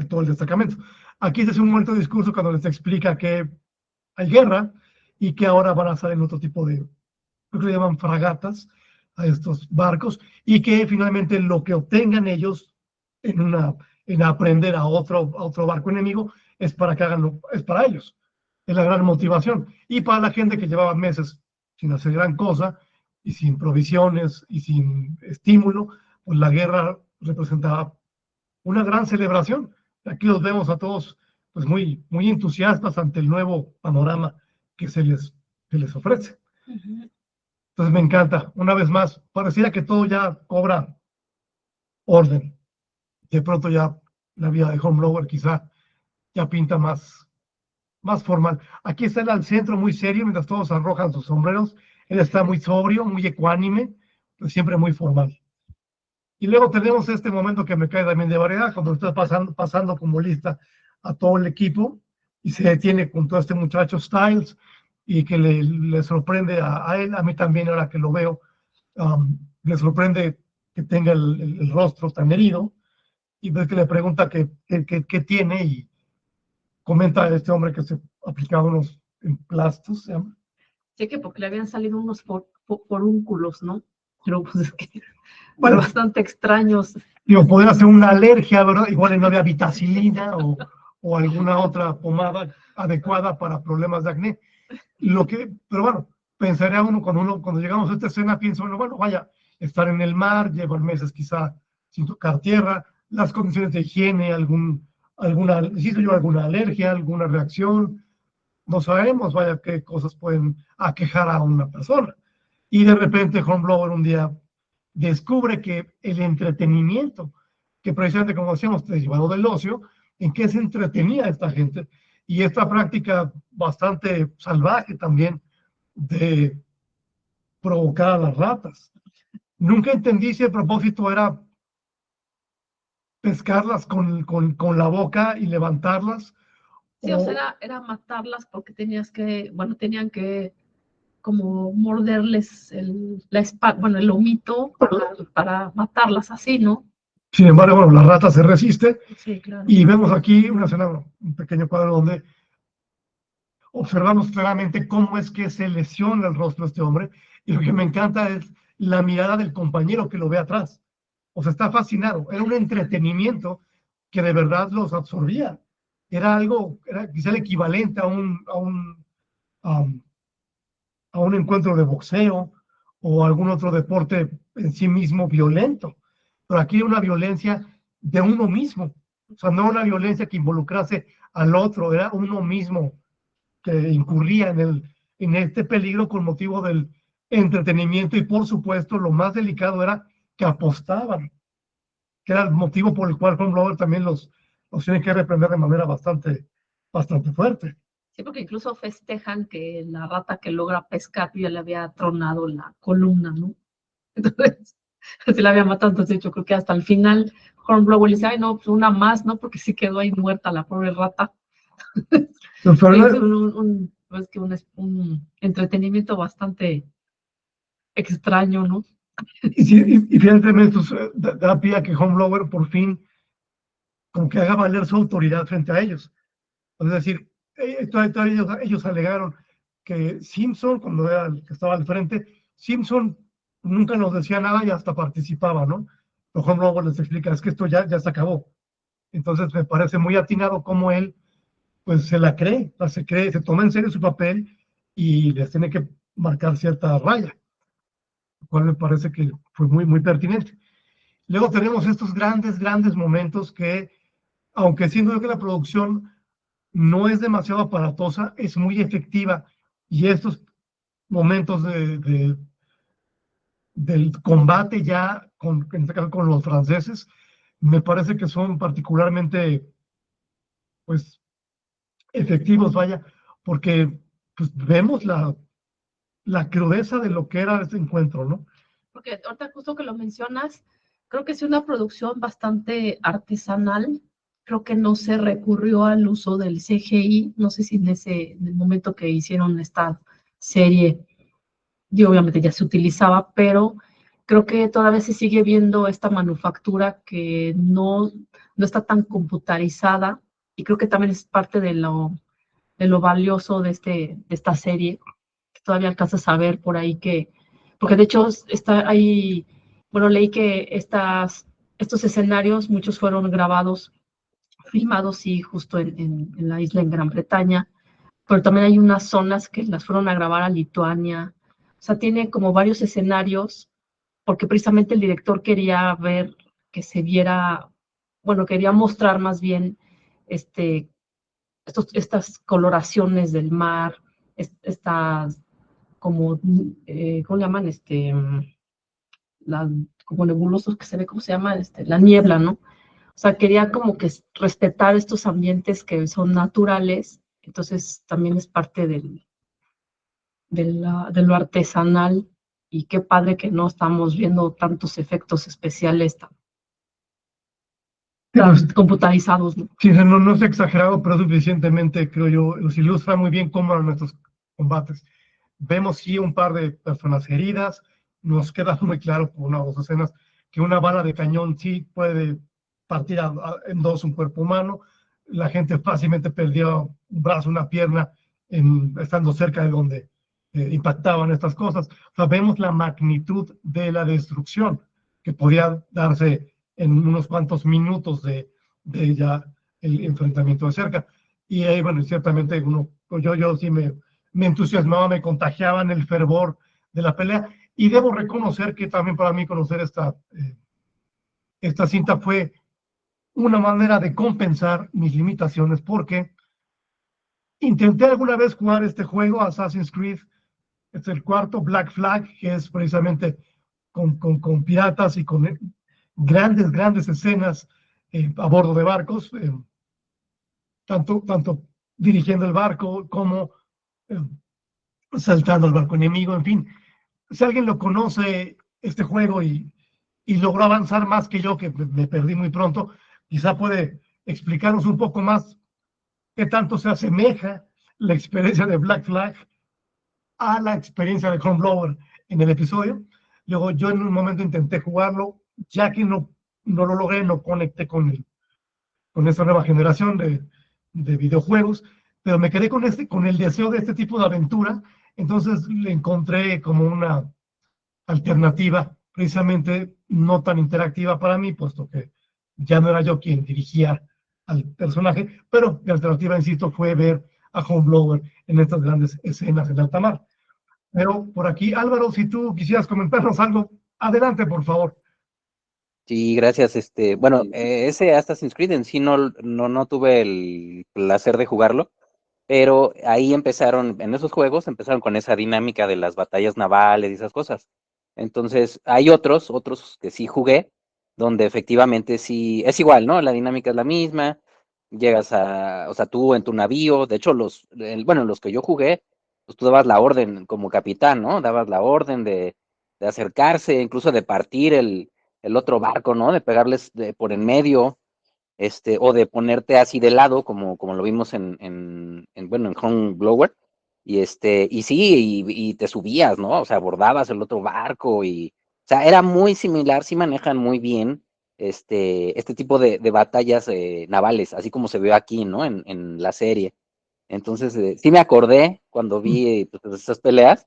todo el destacamento. Aquí se hace un momento de discurso cuando les explica que hay guerra y que ahora van a estar en otro tipo de, creo que le llaman fragatas a estos barcos, y que finalmente lo que obtengan ellos en aprender a otro barco enemigo es para que hagan es para ellos. Es la gran motivación. Y para la gente que llevaba meses sin hacer gran cosa y sin provisiones y sin estímulo, pues la guerra representaba una gran celebración. Aquí los vemos a todos pues muy entusiastas ante el nuevo panorama que que les ofrece. Entonces me encanta. Una vez más, pareciera que todo ya cobra orden. De pronto ya la vida de Hornblower quizá ya pinta más formal. Aquí está él al centro, muy serio, mientras todos arrojan sus sombreros. Él está muy sobrio, muy ecuánime, pero siempre muy formal. Y luego tenemos este momento que me cae también de variedad, cuando está pasando como lista a todo el equipo y se detiene con todo este muchacho Styles y que le sorprende a él, a mí también ahora que lo veo, le sorprende que tenga el rostro tan herido, y ves que le pregunta qué tiene, y comenta a este hombre que se aplicaba unos emplastos, se llama. Sí, que porque le habían salido unos forúnculos, ¿no? Pero pues es que Bueno, bastante extraños. digo, poder hacer una alergia, ¿verdad? Igual no había vitacilina o alguna otra pomada adecuada para problemas de acné. Pero bueno, pensaría cuando llegamos a esta escena, pienso, bueno, vaya, estar en el mar, llevar meses quizá sin tocar tierra, las condiciones de higiene, alguna alergia, alguna reacción, no sabemos, vaya, qué cosas pueden aquejar a una persona. Y de repente Hornblower un día descubre que el entretenimiento, que precisamente como decíamos, derivado del ocio, en qué se entretenía esta gente, y esta práctica bastante salvaje también de provocar a las ratas. Nunca entendí si el propósito era pescarlas con la boca y levantarlas. Sí, o sea, era matarlas porque tenían que como morderles el lomito para matarlas así, ¿no? Sin embargo, bueno, la rata se resiste. Sí, claro. Y vemos aquí una escena, un pequeño cuadro donde observamos claramente cómo es que se lesiona el rostro de este hombre, y lo que me encanta es la mirada del compañero que lo ve atrás. O sea, está fascinado. Era un entretenimiento que de verdad los absorbía. Era quizá el equivalente a un encuentro de boxeo o algún otro deporte en sí mismo violento. Pero aquí una violencia de uno mismo. O sea, no una violencia que involucrase al otro, era uno mismo que incurría en este peligro con motivo del entretenimiento, y por supuesto lo más delicado era que apostaban, que era el motivo por el cual Hornblower también los tiene que reprender de manera bastante fuerte. Sí, porque incluso festejan que la rata que logra pescar ya le había tronado la columna, ¿no? Entonces, se la había matado. Entonces, yo creo que hasta el final Hornblower le dice, ay, no, pues una más, ¿no? Porque sí quedó ahí muerta la pobre rata. Es un entretenimiento bastante extraño, ¿no? Y finalmente da pie a que Hornblower por fin como que haga valer su autoridad frente a ellos. Es decir, ellos alegaron que Simpson, cuando era el que estaba al frente, Simpson nunca nos decía nada y hasta participaba, ¿no? Pero Hornblower les explica, es que esto ya se acabó. Entonces me parece muy atinado cómo él pues se la cree, se toma en serio su papel y les tiene que marcar cierta raya, lo cual me parece que fue muy pertinente. Luego tenemos estos grandes momentos que, aunque siendo que la producción no es demasiado aparatosa, es muy efectiva, y estos momentos del combate ya, en este caso con los franceses, me parece que son particularmente, pues, efectivos, vaya, porque pues, vemos la crudeza de lo que era este encuentro, ¿no? Porque ahorita justo que lo mencionas, creo que es una producción bastante artesanal. Creo que no se recurrió al uso del CGI. No sé si en el momento que hicieron esta serie, y obviamente ya se utilizaba, pero creo que todavía se sigue viendo esta manufactura que no está tan computarizada, y creo que también es parte de lo valioso de esta serie, que todavía alcanzas a ver por ahí porque de hecho está ahí, bueno, leí que estos escenarios, muchos fueron grabados, filmados, sí, justo en la isla en Gran Bretaña, pero también hay unas zonas que las fueron a grabar a Lituania. O sea, tiene como varios escenarios, porque precisamente el director quería ver que se viera, bueno, quería mostrar más bien este, estas coloraciones del mar, estas como, ¿cómo le llaman? La, como nebulosos que se ve, ¿cómo se llama? La niebla, ¿no? O sea, quería como que respetar estos ambientes que son naturales, entonces también es parte de lo artesanal, y qué padre que no estamos viendo tantos efectos especiales tan computarizados, ¿no? Sí, no es exagerado, pero suficientemente, creo yo, los ilustra muy bien cómo eran nuestros combates. Vemos sí un par de personas heridas, nos queda muy claro por una o dos escenas que una bala de cañón sí puede partir en dos un cuerpo humano. La gente fácilmente perdió un brazo, una pierna, estando cerca de donde impactaban estas cosas. O sea, vemos la magnitud de la destrucción que podía darse en unos cuantos minutos de ya el enfrentamiento de cerca. Y ahí, bueno, ciertamente yo sí me entusiasmaba, me contagiaban el fervor de la pelea. Y debo reconocer que también para mí conocer esta cinta fue una manera de compensar mis limitaciones, porque intenté alguna vez jugar este juego, Assassin's Creed, es el cuarto, Black Flag, que es precisamente con piratas y con grandes escenas a bordo de barcos, tanto dirigiendo el barco como eh, saltando al barco enemigo, en fin. Si alguien lo conoce, este juego, y logró avanzar más que yo, que me perdí muy pronto, quizá puede explicarnos un poco más qué tanto se asemeja la experiencia de Black Flag a la experiencia de Hornblower en el episodio. Luego yo en un momento intenté jugarlo, ya que no lo logré, no conecté con esta nueva generación de videojuegos, pero me quedé con el deseo de este tipo de aventura. Entonces le encontré como una alternativa, precisamente no tan interactiva para mí, puesto que ya no era yo quien dirigía al personaje, pero mi alternativa, insisto, fue ver a Hornblower en estas grandes escenas en alta mar. Pero por aquí, Álvaro, si tú quisieras comentarnos algo, adelante, por favor. Sí, gracias. Bueno, ese Assassin's Creed en sí no tuve el placer de jugarlo, pero ahí en esos juegos empezaron con esa dinámica de las batallas navales y esas cosas. Entonces, hay otros que sí jugué, donde efectivamente sí, es igual, ¿no? La dinámica es la misma, o sea, tú en tu navío, de hecho, bueno, los que yo jugué, pues tú dabas la orden como capitán, ¿no? Dabas la orden de acercarse, incluso de partir el otro barco, ¿no? De pegarles por en medio, o de ponerte así de lado, como lo vimos bueno, en Hornblower, y sí, y te subías, ¿no? O sea, abordabas el otro barco, o sea, era muy similar, sí manejan muy bien este tipo de batallas navales, así como se vio aquí, ¿no? En la serie. Entonces, sí me acordé cuando vi pues, esas peleas,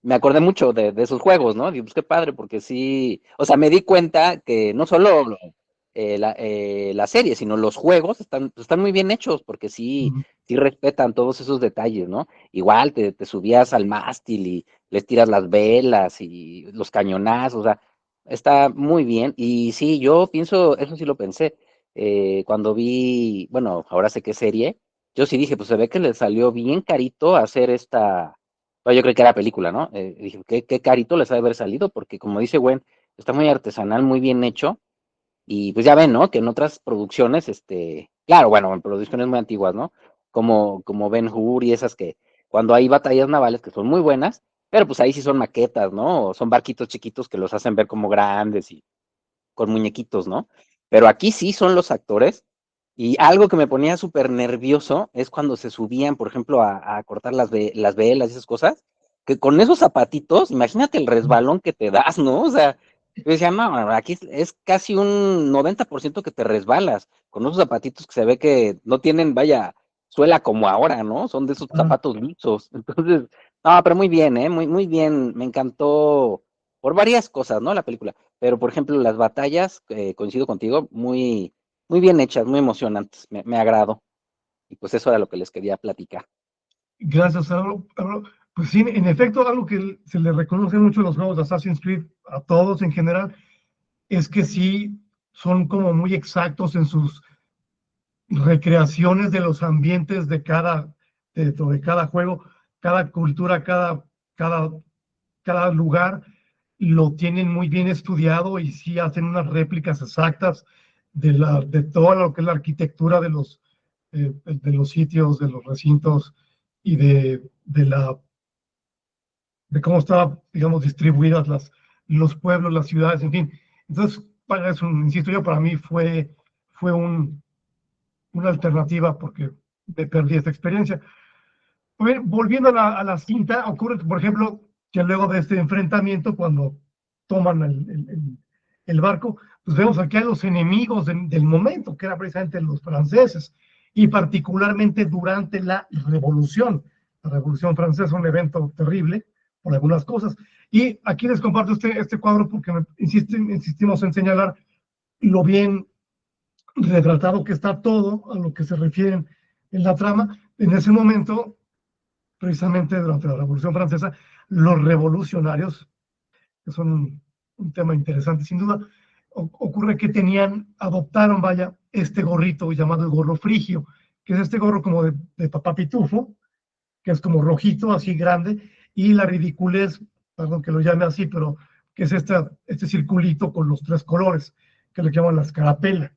me acordé mucho de esos juegos, ¿no? Digo, pues qué padre, porque sí, o sea, me di cuenta que no solo la serie, sino los juegos están muy bien hechos, porque sí respetan todos esos detalles, ¿no? Igual te subías al mástil y les tiras las velas y los cañonazos, o sea, está muy bien. Y sí, yo pienso, eso sí lo pensé, cuando vi, bueno, ahora sé qué serie, yo sí dije, pues se ve que le salió bien carito hacer yo creo que era película, ¿no? Dije, qué carito les ha de haber salido, porque como dice Gwen, está muy artesanal, muy bien hecho, y pues ya ven, ¿no? Que en otras producciones, claro, bueno, en producciones muy antiguas, ¿no? Como Ben-Hur y esas que cuando hay batallas navales que son muy buenas, pero pues ahí sí son maquetas, ¿no? O son barquitos chiquitos que los hacen ver como grandes y con muñequitos, ¿no? Pero aquí sí son los actores. Y algo que me ponía súper nervioso es cuando se subían, por ejemplo, a cortar las velas y esas cosas, que con esos zapatitos, imagínate el resbalón que te das, ¿no? O sea, yo decía, no, aquí es casi un 90% que te resbalas, con esos zapatitos que se ve que no tienen, vaya, suela como ahora, ¿no? Son de esos zapatos lisos. Entonces, no, pero muy bien, ¿eh? Muy bien, me encantó por varias cosas, ¿no? La película. Pero, por ejemplo, las batallas, coincido contigo, muy bien hechas, muy emocionantes, me agradó. Y pues eso era lo que les quería platicar. Gracias, Álvaro. Pues sí, en efecto, algo que se le reconoce mucho a los juegos de Assassin's Creed, a todos en general, es que sí son como muy exactos en sus recreaciones de los ambientes de cada juego, cada cultura, cada, cada lugar lo tienen muy bien estudiado y sí hacen unas réplicas exactas de todo lo que es la arquitectura de los sitios, de los recintos y de cómo estaban, digamos, distribuidas los pueblos, las ciudades, en fin. Entonces, para eso, insisto yo, para mí fue una alternativa porque me perdí esta experiencia. Volviendo a la cinta, ocurre, por ejemplo, que luego de este enfrentamiento, cuando toman el barco, pues vemos aquí a los enemigos del momento, que eran precisamente los franceses, y particularmente durante la Revolución. La Revolución Francesa, un evento terrible por algunas cosas. Y aquí les comparto este cuadro porque insistimos en señalar lo bien retratado que está todo a lo que se refieren en la trama. En ese momento, precisamente durante la Revolución Francesa, los revolucionarios, que son un tema interesante sin duda, ocurre que adoptaron, vaya, este gorrito llamado el gorro frigio, que es este gorro como de papá pitufo, que es como rojito, así grande, y la ridiculez, perdón que lo llame así, pero que es este circulito con los tres colores, que le llaman la escarapela.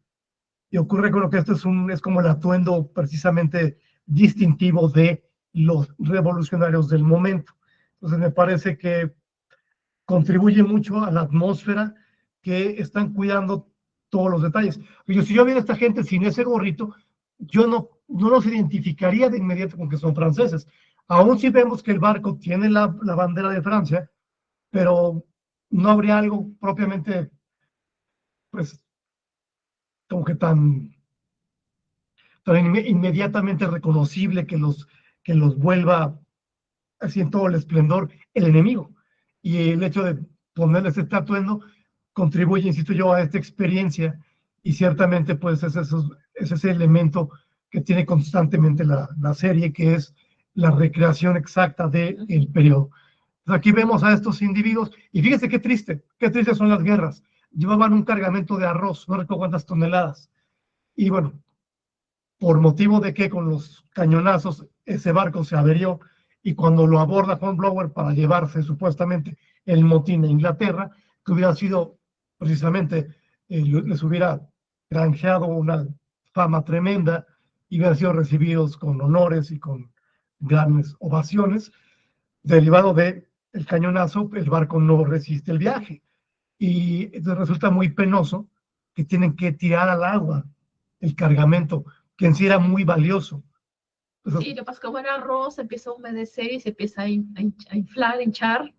Y ocurre con lo que esto es como el atuendo precisamente distintivo de los revolucionarios del momento. Entonces me parece que contribuye mucho a la atmósfera, que están cuidando todos los detalles. Si yo viera a esta gente sin ese gorrito, yo no los identificaría de inmediato con que son franceses. Aún si vemos que el barco tiene la bandera de Francia, pero no habría algo propiamente, pues, como que tan inmediatamente reconocible que los vuelva así en todo el esplendor el enemigo. Y el hecho de ponerles este atuendo contribuye, insisto yo, a esta experiencia, y ciertamente pues es ese elemento que tiene constantemente la serie, que es la recreación exacta del periodo. Entonces aquí vemos a estos individuos, y fíjense qué tristes son las guerras. Llevaban un cargamento de arroz, no recuerdo cuántas toneladas, y bueno, por motivo de que con los cañonazos ese barco se averió, y cuando lo aborda Hornblower para llevarse supuestamente el motín a Inglaterra, que hubiera sido precisamente, les hubiera granjeado una fama tremenda y hubieran sido recibidos con honores y con grandes ovaciones, derivado del cañonazo, el barco no resiste el viaje. Y entonces resulta muy penoso que tienen que tirar al agua el cargamento, que en sí era muy valioso. Entonces, Sí, lo que pasa es que como era arroz, se empieza a humedecer y se empieza a inflar, a hinchar,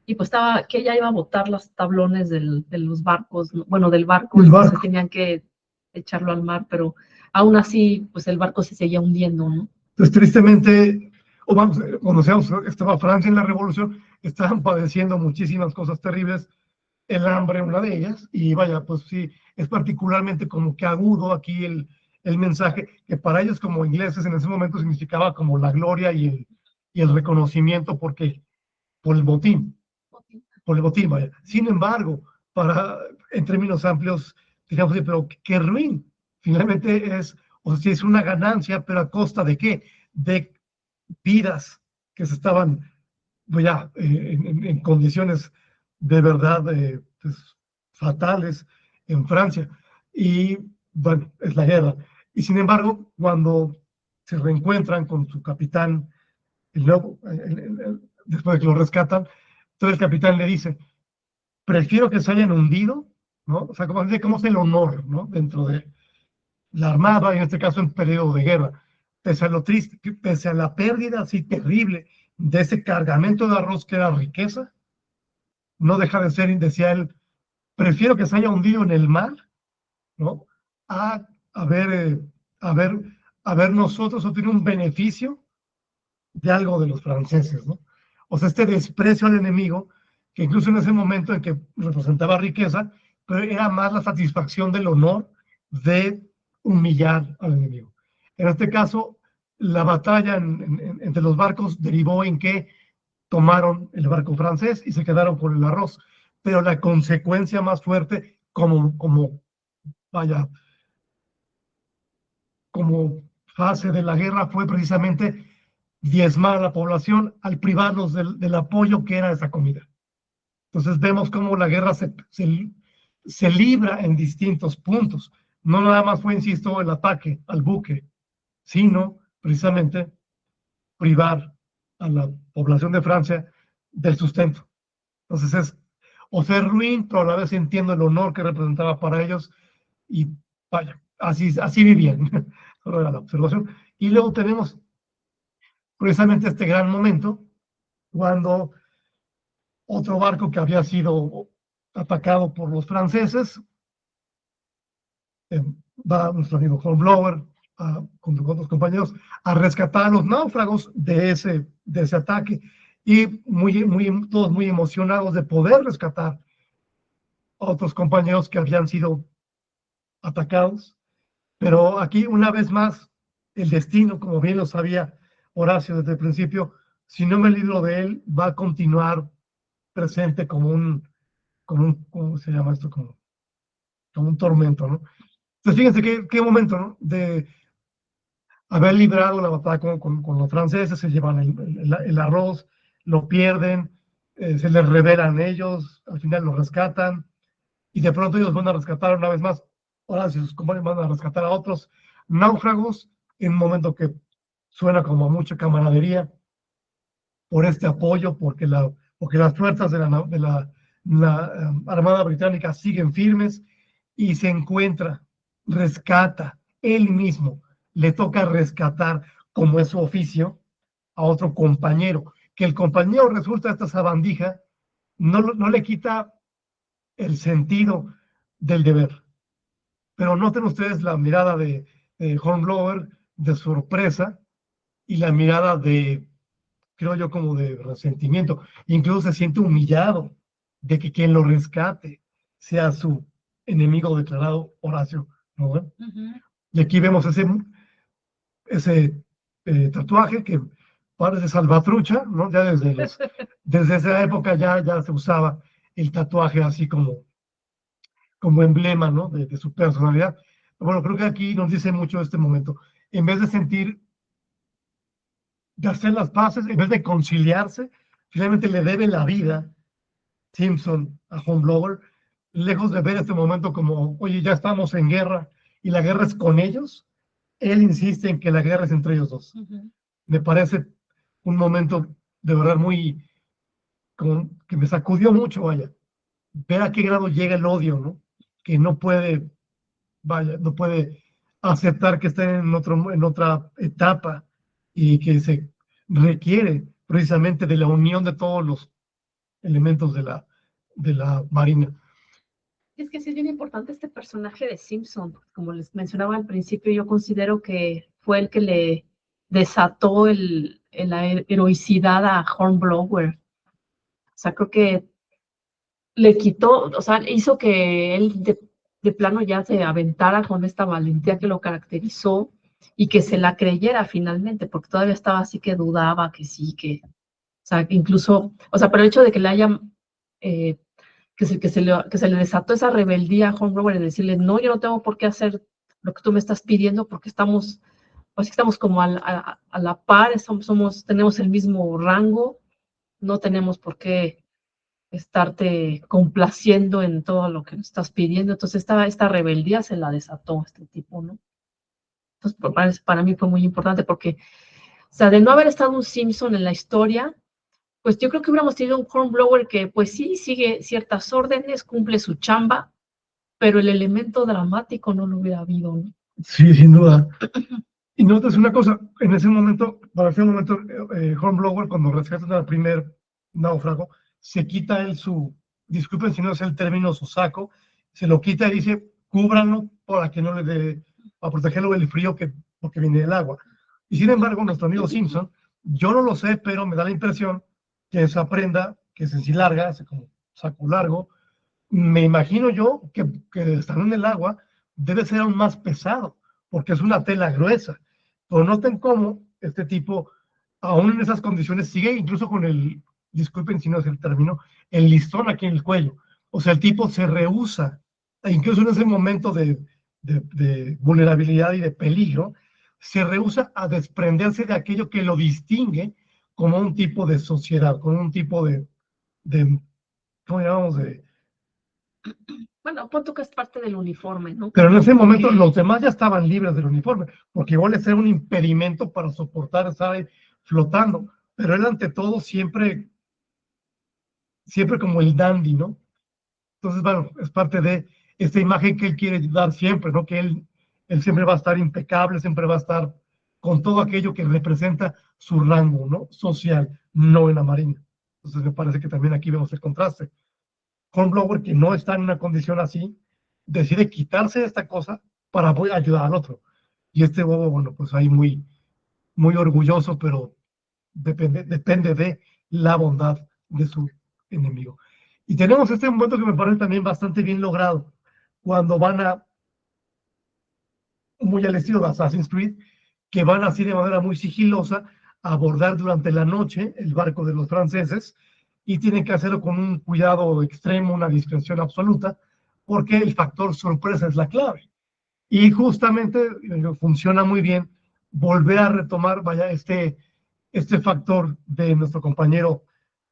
y pues que ya iba a botar los tablones de los barcos, ¿no? Bueno, del barco, el entonces barco. tenían que echarlo al mar, pero aún así, pues el barco se seguía hundiendo, ¿no? Entonces, tristemente, o vamos, cuando estaba Francia en la Revolución, estaban padeciendo muchísimas cosas terribles, el hambre una de ellas, y vaya, pues sí, es particularmente como que agudo aquí el mensaje, que para ellos como ingleses en ese momento significaba como la gloria y el reconocimiento por el botín, vaya. Sin embargo, en términos amplios, digamos, pero qué ruin. Finalmente o sea, es una ganancia, pero ¿a costa de qué? De vidas que se estaban pues ya en condiciones de verdad pues, fatales en Francia. Y bueno, es la guerra. Y sin embargo, cuando se reencuentran con su capitán, el nuevo, después de que lo rescatan, entonces el capitán le dice, prefiero que se hayan hundido, ¿no? O sea, como es el honor, ¿no? Dentro de la armada, y en este caso en periodo de guerra, pese a lo triste, pese a la pérdida así terrible de ese cargamento de arroz que era riqueza, no deja de ser, decía él, prefiero que se haya hundido en el mar, ¿no? A haber, haber, haber nosotros obtenido un beneficio de algo de los franceses, ¿no? O sea, este desprecio al enemigo, que incluso en ese momento en que representaba riqueza, pero era más la satisfacción del honor de humillar al enemigo. En este caso, la batalla entre los barcos derivó en que tomaron el barco francés y se quedaron con el arroz, pero la consecuencia más fuerte, vaya, como fase de la guerra fue precisamente diezmar a la población al privarnos del apoyo que era esa comida. Entonces vemos cómo la guerra se libra en distintos puntos. No nada más fue, insisto, el ataque al buque, sino precisamente privar a la población de Francia del sustento. Entonces es o ser ruin, pero a la vez entiendo el honor que representaba para ellos y vaya, así vivían. Solo era la observación. Y luego tenemos precisamente este gran momento cuando otro barco que había sido atacado por los franceses, va nuestro amigo Hornblower junto con otros compañeros a rescatar a los náufragos de ese ataque y todos muy emocionados de poder rescatar a otros compañeros que habían sido atacados. Pero aquí, una vez más, el destino, como bien lo sabía Horacio desde el principio, si no me libro de él, va a continuar presente ¿cómo se llama esto? Como un tormento, ¿no? Entonces, fíjense qué momento, ¿no? De haber librado la batalla con los franceses, se llevan el arroz, lo pierden, se les revelan ellos, al final lo rescatan, y de pronto ellos van a rescatar una vez más, ahora si sus compañeros van a rescatar a otros náufragos, en un momento que suena como mucha camaradería por este apoyo, porque las fuerzas de la Armada Británica siguen firmes y se encuentra, rescata, él mismo le toca rescatar, como es su oficio, a otro compañero, que el compañero resulta esta sabandija, no le quita el sentido del deber. Pero noten ustedes la mirada de Hornblower de sorpresa y la mirada creo yo, como de resentimiento. Incluso se siente humillado de que quien lo rescate sea su enemigo declarado, Horacio, ¿no? Y aquí vemos ese tatuaje que parece salvatrucha, ¿no? Ya desde esa época ya se usaba el tatuaje así como emblema, ¿no? De su personalidad. Bueno, creo que aquí nos dice mucho este momento. En vez de hacer las paces, en vez de conciliarse, finalmente le debe la vida Simpson a Hornblower, lejos de ver este momento como, oye, ya estamos en guerra y la guerra es con ellos, él insiste en que la guerra es entre ellos dos. Me parece un momento de verdad como que me sacudió mucho, vaya, ver a qué grado llega el odio, ¿no? Que no puede aceptar que estén en otra etapa y que se requiere precisamente de la unión de todos los elementos de la Marina. Es que sí es bien importante este personaje de Simpson. Como les mencionaba al principio, yo considero que fue el que le desató la heroicidad a Hornblower. O sea, creo que le quitó, o sea, hizo que él de plano ya se aventara con esta valentía que lo caracterizó y que se la creyera finalmente, porque todavía estaba así que dudaba que sí, o sea, incluso, o sea, pero el hecho de que le hayan, que se le desató esa rebeldía a Hornblower de decirle, no, yo no tengo por qué hacer lo que tú me estás pidiendo porque estamos como a la par, tenemos el mismo rango, no tenemos por qué estarte complaciendo en todo lo que nos estás pidiendo. Entonces esta rebeldía se la desató este tipo, ¿no? Entonces para mí fue muy importante porque, o sea, de no haber estado un Simpson en la historia, pues yo creo que hubiéramos tenido un Hornblower que pues sí sigue ciertas órdenes, cumple su chamba, pero el elemento dramático no lo hubiera habido, ¿no? Sí, sin duda. Y notas una cosa, en ese momento, para ese momento, Hornblower, cuando rescatan al primer náufrago, se quita él su, disculpen si no es el término, su saco, se lo quita y dice, cúbranlo para que no le dé, para protegerlo del frío que, porque viene del agua. Y sin embargo, nuestro amigo Simpson, yo no lo sé, pero me da la impresión que esa prenda, que es en sí larga, es como saco largo, me imagino yo que estando en el agua debe ser aún más pesado, porque es una tela gruesa. Pero noten cómo este tipo, aún en esas condiciones, sigue incluso con el, disculpen si no es el término, el listón aquí en el cuello. O sea, el tipo se rehúsa, e incluso en ese momento de vulnerabilidad y de peligro, se rehúsa a desprenderse de aquello que lo distingue como un tipo de sociedad, como un tipo de ¿cómo llamamos? Bueno, pon tú que es parte del uniforme, ¿no? Pero en ese momento los demás ya estaban libres del uniforme, porque igual es un impedimento para soportar estar ahí flotando. Pero él ante todo siempre, siempre como el dandy, ¿no? Entonces, bueno, es parte de esta imagen que él quiere dar siempre, ¿no? Que él siempre va a estar impecable, siempre va a estar con todo aquello que representa su rango, ¿no? Social, no en la marina. Entonces me parece que también aquí vemos el contraste. Hornblower, que no está en una condición así, decide quitarse esta cosa para ayudar al otro. Y este bobo, bueno, pues ahí muy, muy orgulloso, pero depende de la bondad de su enemigo. Y tenemos este momento que me parece también bastante bien logrado, cuando van a, muy al estilo de Assassin's Creed, que van así de manera muy sigilosa a abordar durante la noche el barco de los franceses y tienen que hacerlo con un cuidado extremo, una discreción absoluta, porque el factor sorpresa es la clave. Y justamente funciona muy bien volver a retomar, vaya, este factor de nuestro compañero,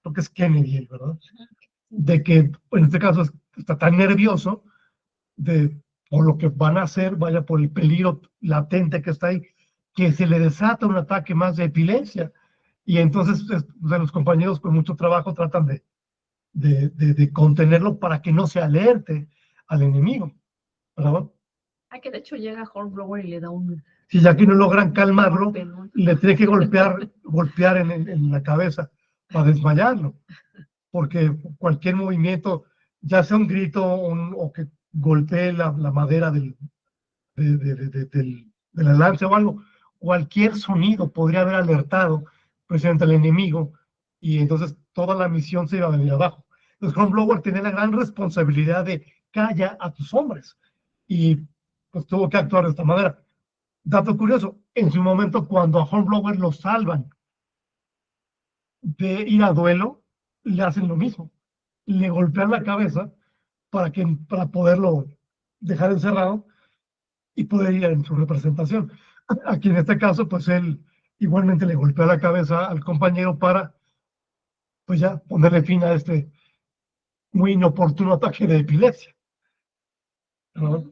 creo que es Kennedy, ¿verdad? De que en este caso está tan nervioso de, por lo que van a hacer, vaya por el peligro latente que está ahí, que se le desata un ataque más de epilepsia. Y entonces de los compañeros con mucho trabajo tratan de contenerlo para que no se alerte al enemigo, ¿verdad? Ay, que de hecho llega Hornblower y le da un Si ya que no logran calmarlo, golpe, ¿no? le tiene que golpear en la cabeza para desmayarlo, porque cualquier movimiento, ya sea un grito o que golpee la madera de la lanza o algo, cualquier sonido podría haber alertado precisamente al enemigo y entonces toda la misión se iba a venir abajo. Entonces Hornblower tenía la gran responsabilidad de calla a tus hombres y pues tuvo que actuar de esta manera. Dato curioso, en su momento cuando a Hornblower lo salvan de ir a duelo, le hacen lo mismo. Le golpean la cabeza para poderlo dejar encerrado y poder ir en su representación. Aquí en este caso, pues él igualmente le golpea la cabeza al compañero para, pues ya, ponerle fin a este muy inoportuno ataque de epilepsia, ¿no?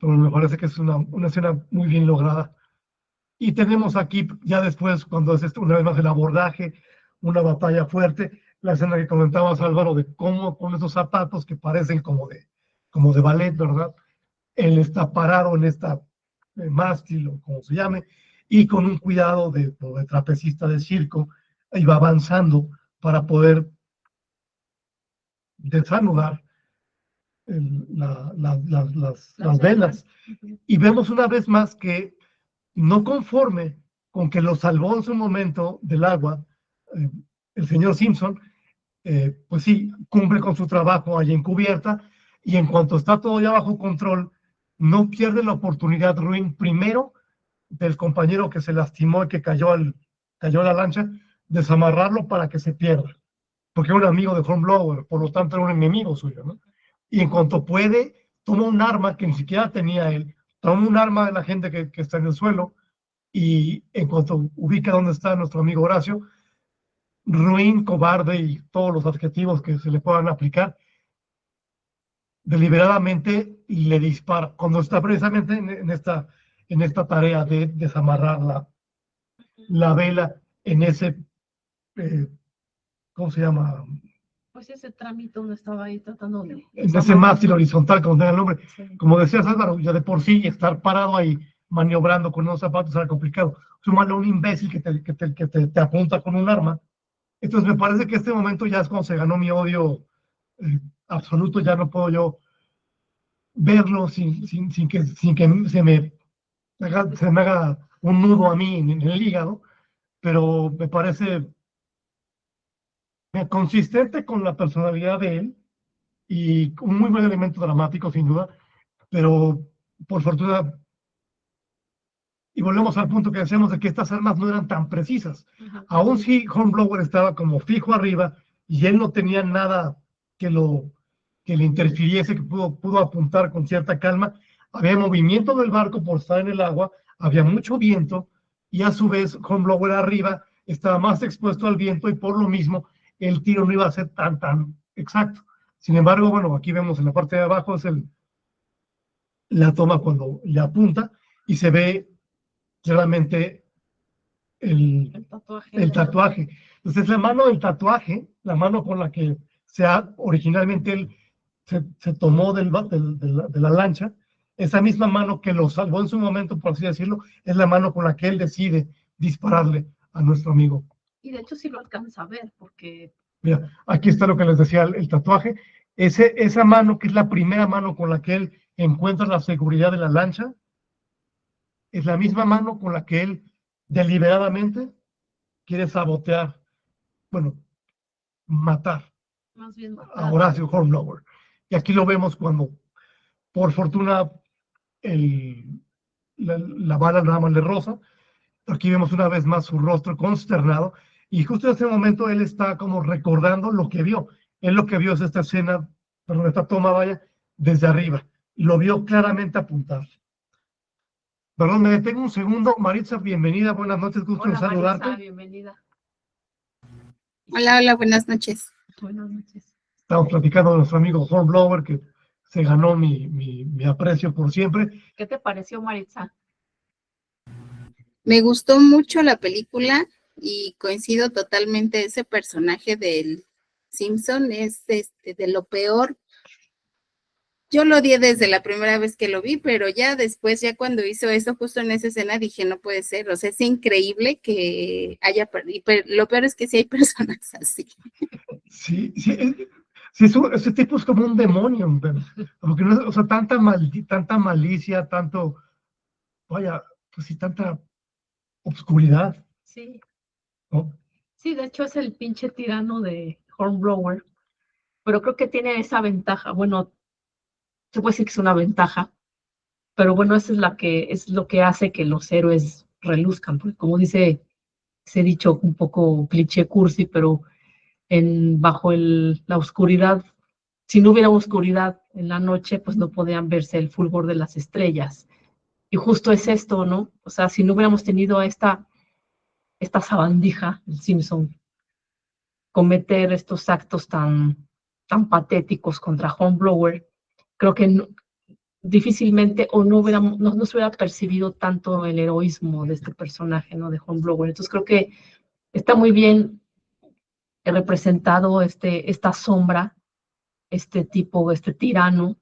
Pero me parece que es una escena muy bien lograda. Y tenemos aquí, ya después, cuando es una vez más el abordaje, una batalla fuerte, la escena que comentabas, Álvaro, de cómo con esos zapatos que parecen como de ballet, ¿verdad? Él está parado en esta mástil o como se llame, y con un cuidado de trapecista de circo, y va avanzando para poder desanudar las velas. Y vemos una vez más que no conforme con que lo salvó en su momento del agua, eh, el señor Simpson, pues sí, cumple con su trabajo allí en cubierta y en cuanto está todo ya bajo control, no pierde la oportunidad ruin primero del compañero que se lastimó y que cayó a la lancha, desamarrarlo para que se pierda, porque era un amigo de Hornblower, por lo tanto era un enemigo suyo, ¿no? Y en cuanto puede, toma un arma que ni siquiera tenía él, toma un arma de la gente que está en el suelo y en cuanto ubica dónde está nuestro amigo Horacio, ruin, cobarde y todos los adjetivos que se le puedan aplicar, deliberadamente le dispara, cuando está precisamente en esta tarea de desamarrar la vela en ese, ¿cómo se llama? Pues ese trámite uno estaba ahí tratando de... En ese mástil horizontal, como tenga el nombre. Sí. Como decías, Álvaro, ya de por sí estar parado ahí maniobrando con unos zapatos era complicado. Súmale un imbécil que te apunta con un arma. Entonces me parece que este momento ya es cuando se ganó mi odio absoluto, ya no puedo yo verlo sin que se me haga un nudo a mí en el hígado, pero me parece consistente con la personalidad de él y un muy buen elemento dramático, sin duda, pero por fortuna, y volvemos al punto que decíamos de que estas armas no eran tan precisas. Ajá. Aún si Hornblower estaba como fijo arriba y él no tenía nada que le interfiriese, que pudo apuntar con cierta calma, había movimiento del barco por estar en el agua, había mucho viento y a su vez Hornblower arriba estaba más expuesto al viento y por lo mismo el tiro no iba a ser tan exacto. Sin embargo, bueno, aquí vemos en la parte de abajo es la toma cuando le apunta y se ve claramente El tatuaje. el tatuaje. Entonces la mano del tatuaje, la mano con la que originalmente él se tomó de la lancha, esa misma mano que lo salvó en su momento, por así decirlo, es la mano con la que él decide dispararle a nuestro amigo. Y de hecho sí lo alcanza a ver, porque... Mira, aquí está lo que les decía, el tatuaje. Esa mano, que es la primera mano con la que él encuentra la seguridad de la lancha, es la misma mano con la que él deliberadamente quiere sabotear, bueno, matar Más bien a Horacio Hornblower. Y aquí lo vemos cuando, por fortuna, la bala nada más le roza. Aquí vemos una vez más su rostro consternado. Y justo en ese momento él está como recordando lo que vio. Él lo que vio es esta escena, perdón, esta toma, vaya, desde arriba. Y lo vio claramente apuntar. Perdón, me detengo un segundo. Maritza, bienvenida, buenas noches, gusto en Hola saludarte. Maritza, bienvenida. Hola, hola, buenas noches. Buenas noches. Estamos platicando de nuestro amigo Hornblower, que se ganó mi aprecio por siempre. ¿Qué te pareció, Maritza? Me gustó mucho la película y coincido totalmente, ese personaje del Simpson es de lo peor. Yo lo odié desde la primera vez que lo vi, pero ya después, ya cuando hizo eso, justo en esa escena, dije, no puede ser, o sea, es increíble que haya, lo peor es que sí hay personas así. Sí, ese tipo es como un demonio, porque no, o sea, tanta malicia, tanto, vaya, pues sí, tanta obscuridad, Sí. ¿no? Sí, de hecho es el pinche tirano de Hornblower, pero creo que tiene esa ventaja. Bueno, se puede decir que es una ventaja, pero bueno, esa es lo que hace que los héroes reluzcan, porque como dice ese dicho un poco cliché cursi, pero bajo la oscuridad, si no hubiera oscuridad en la noche, pues no podían verse el fulgor de las estrellas. Y justo es esto, ¿no? O sea, si no hubiéramos tenido esta sabandija, el Simpson, cometer estos actos tan patéticos contra Hornblower, creo que difícilmente o no se hubiera percibido tanto el heroísmo de este personaje, ¿no? De Hornblower. Entonces creo que está muy bien representado esta sombra, este tipo, este tirano,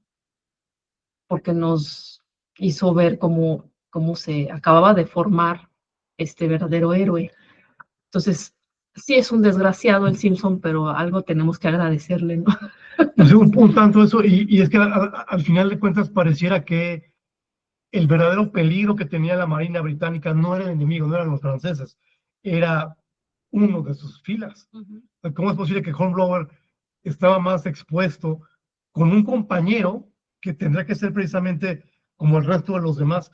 porque nos hizo ver cómo se acababa de formar este verdadero héroe. Entonces, sí es un desgraciado el Simpson, pero algo tenemos que agradecerle, ¿no? Pues un tanto eso, y es que al final de cuentas pareciera que el verdadero peligro que tenía la Marina Británica no era el enemigo, no eran los franceses, era uno de sus filas. ¿Cómo es posible que Hornblower estaba más expuesto con un compañero que tendrá que ser precisamente como el resto de los demás,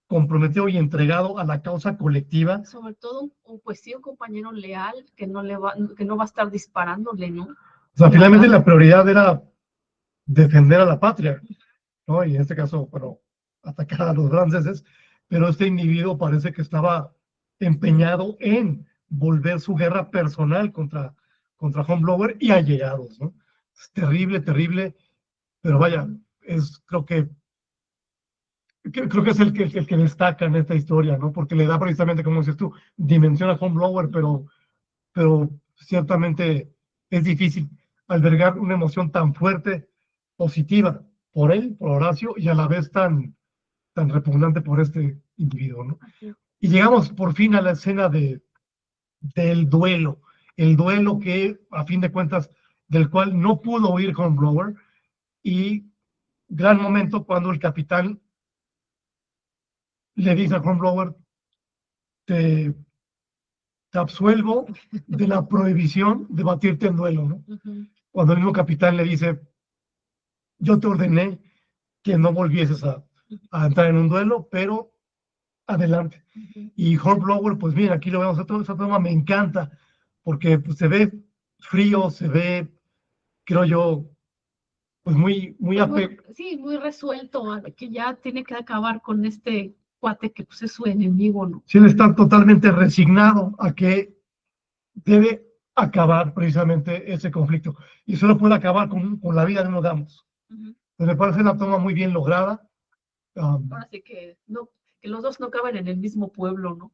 comprometido y entregado a la causa colectiva? Sobre todo pues sí, un compañero leal que no va a estar disparándole, ¿no? O sea, finalmente la prioridad era defender a la patria, ¿no? Y en este caso, bueno, atacar a los franceses, pero este individuo parece que estaba empeñado en volver su guerra personal contra Hornblower y allegados, ¿no? Es terrible, terrible, pero vaya, creo que es el que destaca en esta historia, ¿no? Porque le da precisamente, como dices tú, dimensión a Hornblower, pero ciertamente es difícil albergar una emoción tan fuerte, positiva, por él, por Horacio, y a la vez tan repugnante por este individuo, ¿no? Y llegamos por fin a la escena del duelo, el duelo que, a fin de cuentas, del cual no pudo huir Hornblower, y gran momento cuando el capitán le dice a Hornblower, te absuelvo de la prohibición de batirte en duelo, ¿no? Cuando el mismo capitán le dice, yo te ordené que no volvieses a entrar en un duelo, pero adelante. Y Hornblower, pues bien, aquí lo vemos, esa toma me encanta, porque pues, se ve frío, se ve, creo yo, pues muy sí, muy resuelto, que ya tiene que acabar con este cuate que pues es su enemigo, ¿no? sí, él está totalmente resignado a que debe acabar precisamente ese conflicto. Y solo puede acabar con la vida de uno de ambos. Me parece una toma muy bien lograda. Ahora sí que los dos no caben en el mismo pueblo, ¿no?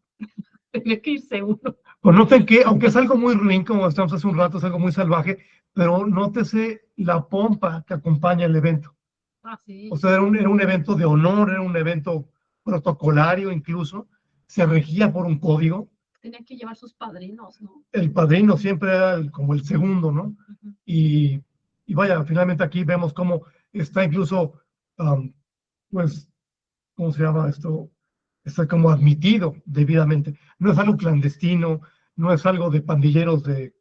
Tiene que irse uno. Pues noten que, aunque es algo muy ruin, como estamos hace un rato, es algo muy salvaje, pero nótese la pompa que acompaña el evento. Sí. O sea, era un evento de honor, era un evento protocolario incluso, se regía por un código. Tenían que llevar sus padrinos, ¿no? El padrino siempre era como el segundo, ¿no? Y vaya, finalmente aquí vemos cómo está incluso, pues, ¿cómo se llama esto? Está como admitido debidamente. No es algo clandestino, no es algo de pandilleros que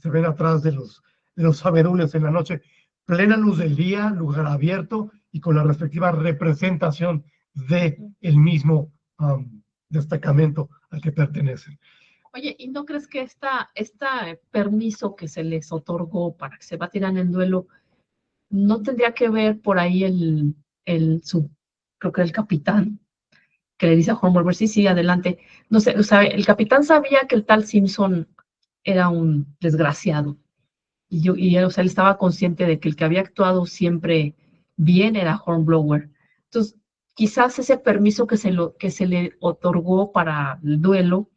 se ven atrás de los abedules en la noche. Plena luz del día, lugar abierto y con la respectiva representación del mismo destacamento al que pertenecen. Oye, ¿y no crees que este permiso que se les otorgó para que se batieran en duelo no tendría que ver por ahí creo que el capitán, que le dice a Hornblower, sí, adelante? No sé, o sea, el capitán sabía que el tal Simpson era un desgraciado. O sea, él estaba consciente de que el que había actuado siempre bien era Hornblower. Entonces, quizás ese permiso que se le otorgó para el duelo,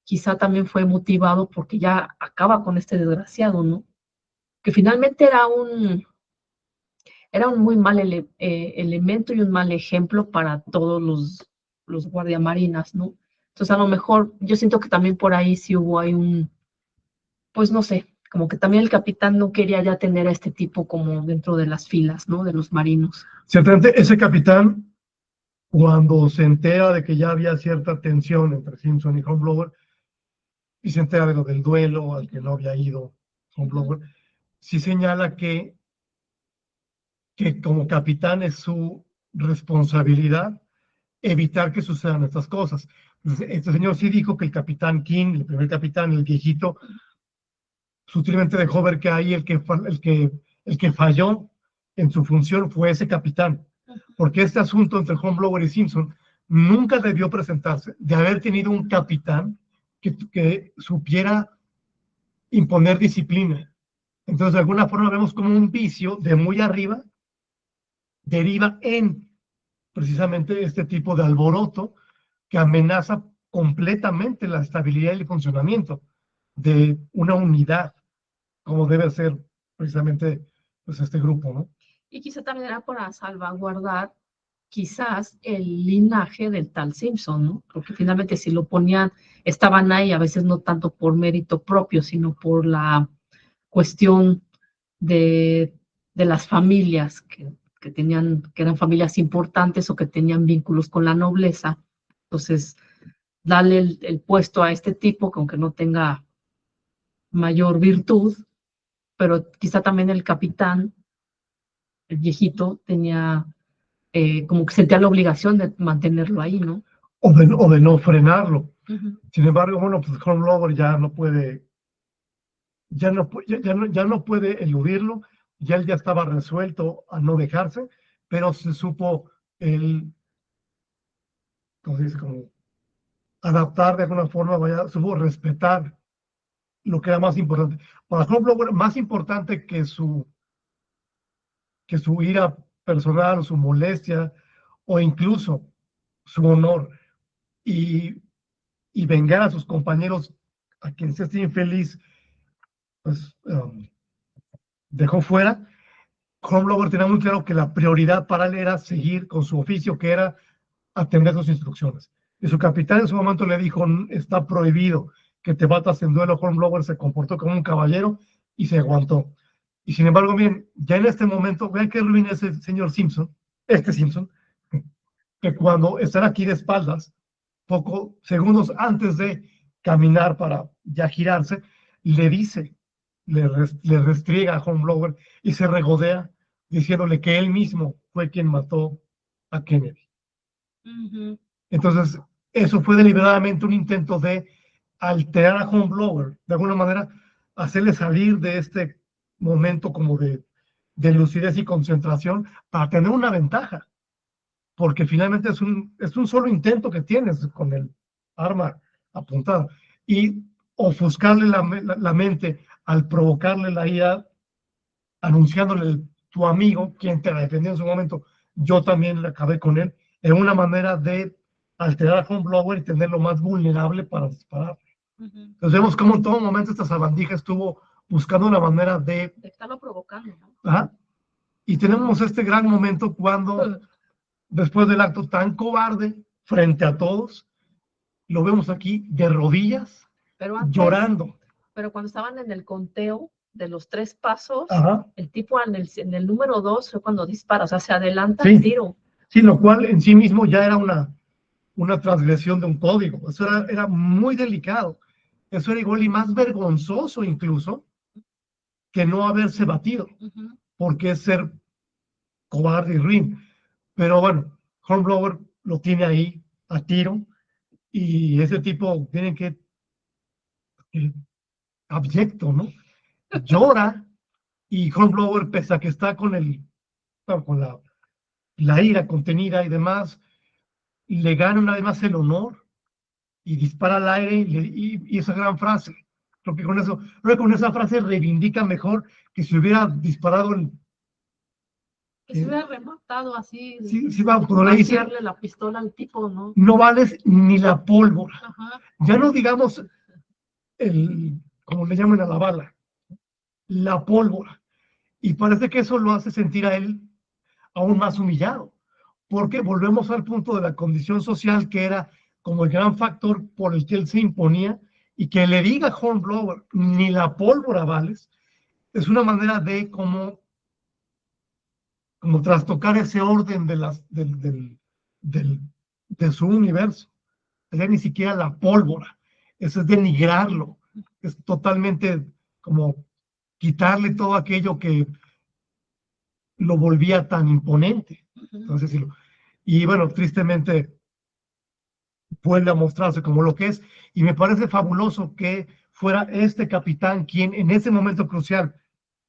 quizá también fue motivado porque ya acaba con este desgraciado, ¿no? Que finalmente era un muy mal elemento y un mal ejemplo para todos los guardiamarinas, ¿no? Entonces, a lo mejor, yo siento que también por ahí sí hubo ahí pues no sé, como que también el capitán no quería ya tener a este tipo como dentro de las filas, ¿no? De los marinos. Ciertamente, ese capitán, cuando se entera de que ya había cierta tensión entre Simpson y Hornblower, y se entera de lo del duelo al que no había ido Hornblower, sí señala que como capitán es su responsabilidad evitar que sucedan estas cosas. Entonces, este señor sí dijo que el capitán King, el primer capitán, el viejito, sutilmente dejó ver que ahí el que falló en su función fue ese capitán, porque este asunto entre Hornblower y Simpson nunca debió presentarse de haber tenido un capitán que supiera imponer disciplina. Entonces, de alguna forma vemos como un vicio de muy arriba deriva en precisamente este tipo de alboroto que amenaza completamente la estabilidad y el funcionamiento de una unidad, como debe ser precisamente pues, este grupo, ¿no? Y quizá también era para salvaguardar quizás el linaje del tal Simpson, ¿no? Porque finalmente si lo ponían, estaban ahí a veces no tanto por mérito propio, sino por la cuestión de las familias que eran familias importantes o que tenían vínculos con la nobleza. Entonces, darle el puesto a este tipo, que aunque no tenga mayor virtud, pero quizá también el capitán, el viejito, tenía como que sentía la obligación de mantenerlo ahí, ¿no? O de no frenarlo. Sin embargo, bueno, pues Hornblower ya no puede eludirlo, ya él ya estaba resuelto a no dejarse, pero se supo como adaptar de alguna forma, supo respetar lo que era más importante. Para Hornblower, más importante que su ira personal, su molestia, o incluso su honor, y vengar a sus compañeros a quienes este infeliz pues, dejó fuera. Hornblower tenía muy claro que la prioridad para él era seguir con su oficio, que era atender sus instrucciones. Y su capitán en su momento le dijo, está prohibido que te batas en duelo. Hornblower se comportó como un caballero y se aguantó. Y sin embargo, bien, ya en este momento, vean qué ruin es el señor Simpson, Simpson, que cuando están aquí de espaldas, pocos segundos antes de caminar para ya girarse, le dice, le restriega a Hornblower y se regodea diciéndole que él mismo fue quien mató a Kennedy. Entonces, eso fue deliberadamente un intento de alterar a Hornblower, de alguna manera, hacerle salir de este momento como de lucidez y concentración para tener una ventaja, porque finalmente es un solo intento que tienes con el arma apuntada, y ofuscarle la mente al provocarle la ira, anunciándole tu amigo, quien te defendió en su momento, yo también le acabé con él, en una manera de alterar a Hornblower y tenerlo más vulnerable para disparar. Entonces vemos cómo en todo momento esta sabandija estuvo buscando una manera de estarlo provocando, ¿no? ¿Ah? Y tenemos este gran momento cuando, después del acto tan cobarde, frente a todos, lo vemos aquí de rodillas, pero antes, llorando. Pero cuando estaban en el conteo de los 3 pasos, Ajá. el tipo en el número 2 fue cuando dispara, o sea, se adelanta Sí. el tiro. Sí, lo cual en sí mismo ya era una transgresión de un código. Eso era muy delicado. Eso era igual y más vergonzoso incluso que no haberse batido, porque es ser cobarde y ruin. Pero bueno, Hornblower lo tiene ahí a tiro, y ese tipo tiene que abyecto, ¿no? Llora, y Hornblower, pese a que está con la ira contenida y demás, le gana una vez más el honor y dispara al aire, y esa gran frase. Creo que con esa frase reivindica mejor que si hubiera disparado que se hubiera rematado así, sí, vamos, cuando le dice, la pistola al tipo, ¿no? No vales ni la pólvora. Ajá. Ya no digamos como le llaman a la bala, la pólvora. Y parece que eso lo hace sentir a él aún más humillado, porque volvemos al punto de la condición social, que era como el gran factor por el que él se imponía, y que le diga a Hornblower, ni la pólvora vales, es una manera de como trastocar ese orden de su universo. Ya ni siquiera la pólvora, eso es denigrarlo, es totalmente como quitarle todo aquello que lo volvía tan imponente. Entonces, y bueno, tristemente vuelve a mostrarse como lo que es, y me parece fabuloso que fuera este capitán quien en ese momento crucial,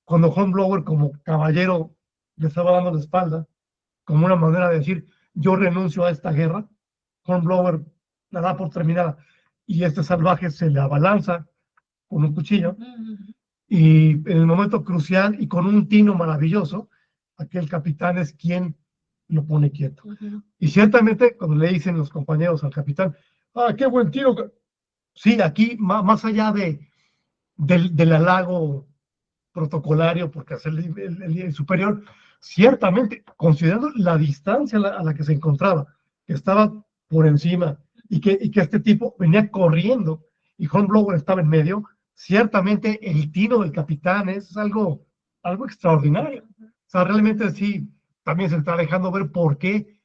cuando Hornblower como caballero le estaba dando la espalda, como una manera de decir, yo renuncio a esta guerra, Hornblower la da por terminada, y este salvaje se le abalanza con un cuchillo, y en el momento crucial y con un tino maravilloso, aquel capitán es quien lo pone quieto. Y ciertamente cuando le dicen los compañeros al capitán, qué buen tiro. Sí, aquí más allá del halago protocolario, porque es el superior, ciertamente, considerando la distancia a la que se encontraba, que estaba por encima, y que este tipo venía corriendo, y Hornblower estaba en medio, ciertamente el tiro del capitán es algo extraordinario. O sea, realmente sí, también se está dejando ver por qué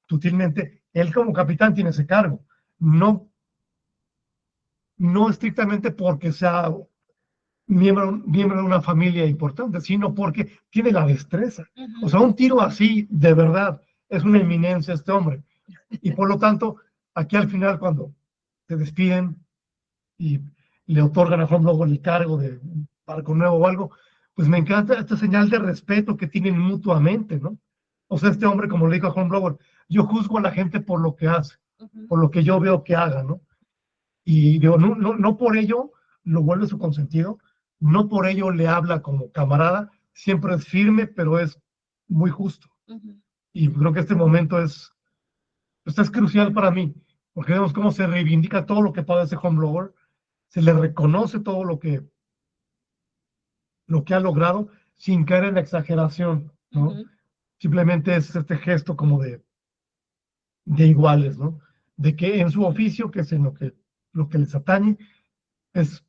sutilmente él como capitán tiene ese cargo. No estrictamente porque sea miembro de una familia importante, sino porque tiene la destreza. O sea, un tiro así, de verdad, es una eminencia este hombre. Y por lo tanto, aquí al final, cuando se despiden y le otorgan a Hornblower el cargo de barco nuevo o algo, pues me encanta esta señal de respeto que tienen mutuamente, ¿no? O sea, este hombre, como le dijo a Hornblower, yo juzgo a la gente por lo que hace, por lo que yo veo que haga, ¿no? Y digo, no por ello lo vuelve su consentido, no por ello le habla como camarada, siempre es firme, pero es muy justo. Ujú. Y creo que este momento es crucial para mí, porque vemos cómo se reivindica todo lo que padece Hornblower, se le reconoce todo lo que ha logrado sin caer en la exageración, ¿no? Ujú. Simplemente es este gesto como de iguales, ¿no? De que en su oficio, que es en lo que les atañe, es,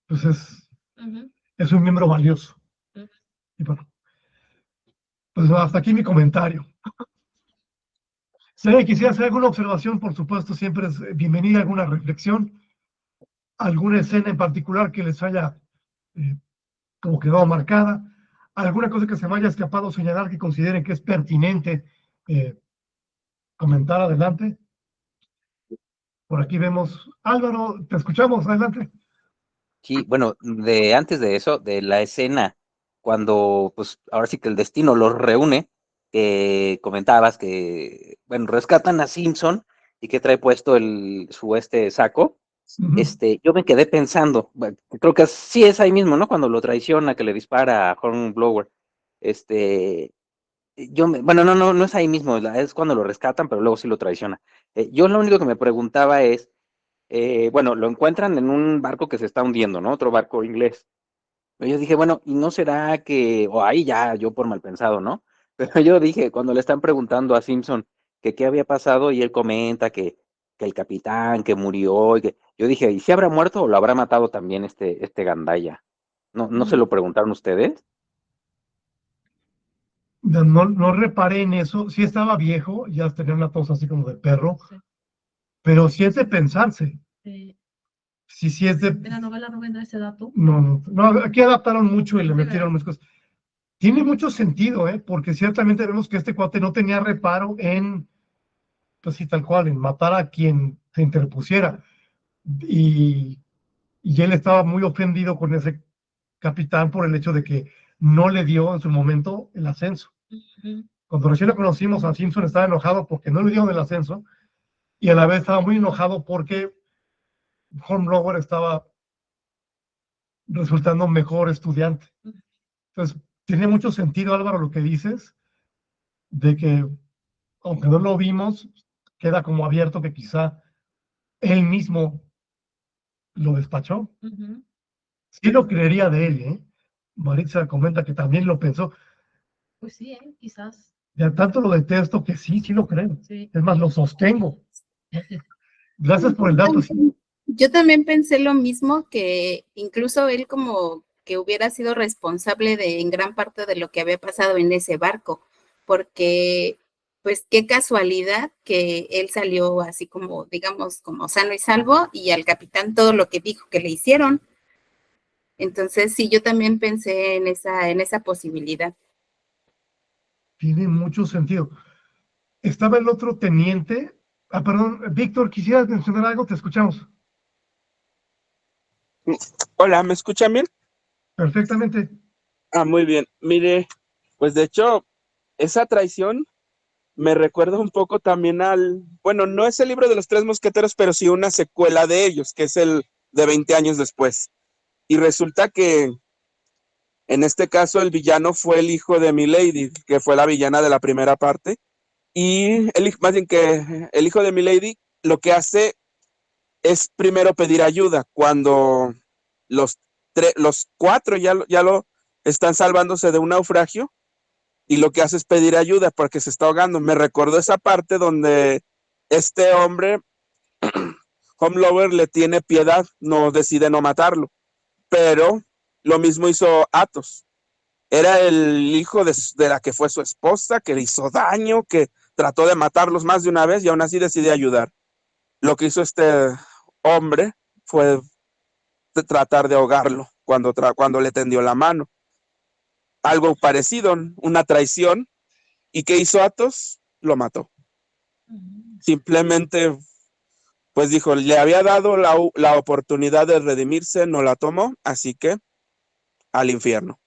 pues Ujú. es un miembro valioso. Ujú. Y bueno, pues hasta aquí mi comentario. Si alguien quisiera hacer alguna observación, por supuesto, siempre es bienvenida alguna reflexión, alguna escena en particular que les haya como quedado marcada, alguna cosa que se me haya escapado señalar que consideren que es pertinente comentar adelante. Por aquí vemos, Álvaro, te escuchamos, adelante. Sí, bueno, antes de eso, de la escena, cuando, pues, ahora sí que el destino los reúne, que comentabas que, bueno, rescatan a Simpson y que trae puesto su saco, yo me quedé pensando, bueno, creo que sí es ahí mismo, ¿no? Cuando lo traiciona, que le dispara a Hornblower, bueno, no es ahí mismo, es cuando lo rescatan, pero luego sí lo traiciona. Yo lo único que me preguntaba es, bueno, lo encuentran en un barco que se está hundiendo, ¿no? Otro barco inglés. Yo dije, bueno, ¿y no será que, o ahí ya yo por mal pensado, ¿no? Pero yo dije, cuando le están preguntando a Simpson que qué había pasado y él comenta que el capitán, que murió, yo dije, ¿y si habrá muerto o lo habrá matado también este Gandaya? ¿No se lo preguntaron ustedes? No reparé en eso, sí estaba viejo, ya tenía una tos así como de perro, Sí. pero sí es de pensarse, sí es de... En la novela no vendrá ese dato. No, aquí adaptaron mucho y le Sí, metieron ¿verdad? muchas cosas. Tiene mucho sentido, porque ciertamente vemos que este cuate no tenía reparo en, pues sí, tal cual, en matar a quien se interpusiera. Y, y él estaba muy ofendido con ese capitán por el hecho de que no le dio en su momento el ascenso. Ujú. Cuando recién lo conocimos, a Simpson estaba enojado porque no le dieron el ascenso y a la vez estaba muy enojado porque Hornblower estaba resultando mejor estudiante. Entonces, tiene mucho sentido, Álvaro, lo que dices, de que aunque no lo vimos, queda como abierto que quizá él mismo lo despachó. Ujú. Sí lo creería de él, ¿eh? Maritza comenta que también lo pensó. Pues sí, quizás. Ya tanto lo detesto que sí lo creo. Sí. Es más, lo sostengo. Gracias por el dato. Sí. Yo también pensé lo mismo, que incluso él como que hubiera sido responsable de en gran parte de lo que había pasado en ese barco, porque pues qué casualidad que él salió así como, digamos, como sano y salvo, y al capitán todo lo que dijo que le hicieron. Entonces sí, yo también pensé en esa posibilidad. Tiene mucho sentido. Estaba el otro teniente. Ah, perdón, Víctor, ¿quisieras mencionar algo? Te escuchamos Hola, ¿me escuchan bien? perfectamente. Ah, muy bien. Mire, pues de hecho, esa traición me recuerda un poco también bueno, no es el libro de los Tres Mosqueteros, pero sí una secuela de ellos, que es el de 20 años después. Y resulta que en este caso el villano fue el hijo de Milady, que fue la villana de la primera parte. Y más bien que el hijo de Milady lo que hace es primero pedir ayuda cuando los, los cuatro ya lo están salvándose de un naufragio, y lo que hace es pedir ayuda porque se está ahogando. Me recordó esa parte donde este hombre, Hornblower, le tiene piedad, no decide no matarlo, pero lo mismo hizo Athos. Era el hijo de la que fue su esposa, que le hizo daño, que trató de matarlos más de una vez y aún así decide ayudar. Lo que hizo este hombre fue tratar de ahogarlo cuando le tendió la mano. Algo parecido, una traición. ¿Y qué hizo Athos? Lo mató. Ujú. Simplemente, pues dijo, le había dado la oportunidad de redimirse, no la tomó, así que al infierno.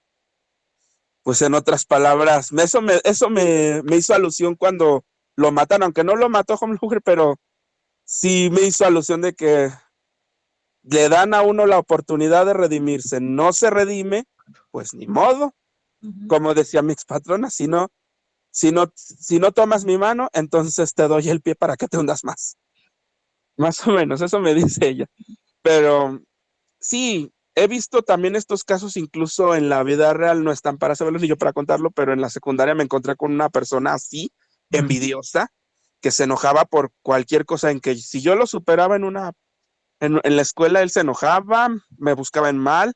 Pues en otras palabras, eso me hizo alusión cuando lo matan, aunque no lo mató Homelander, pero sí me hizo alusión de que le dan a uno la oportunidad de redimirse, no se redime, pues ni modo, como decía mi expatrona, si no tomas mi mano, entonces te doy el pie para que te hundas más. Más o menos, eso me dice ella. Pero sí, he visto también estos casos, incluso en la vida real, no están para saberlo ni yo para contarlo, pero en la secundaria me encontré con una persona así, envidiosa, que se enojaba por cualquier cosa en que si yo lo superaba en la escuela, él se enojaba, me buscaba en mal,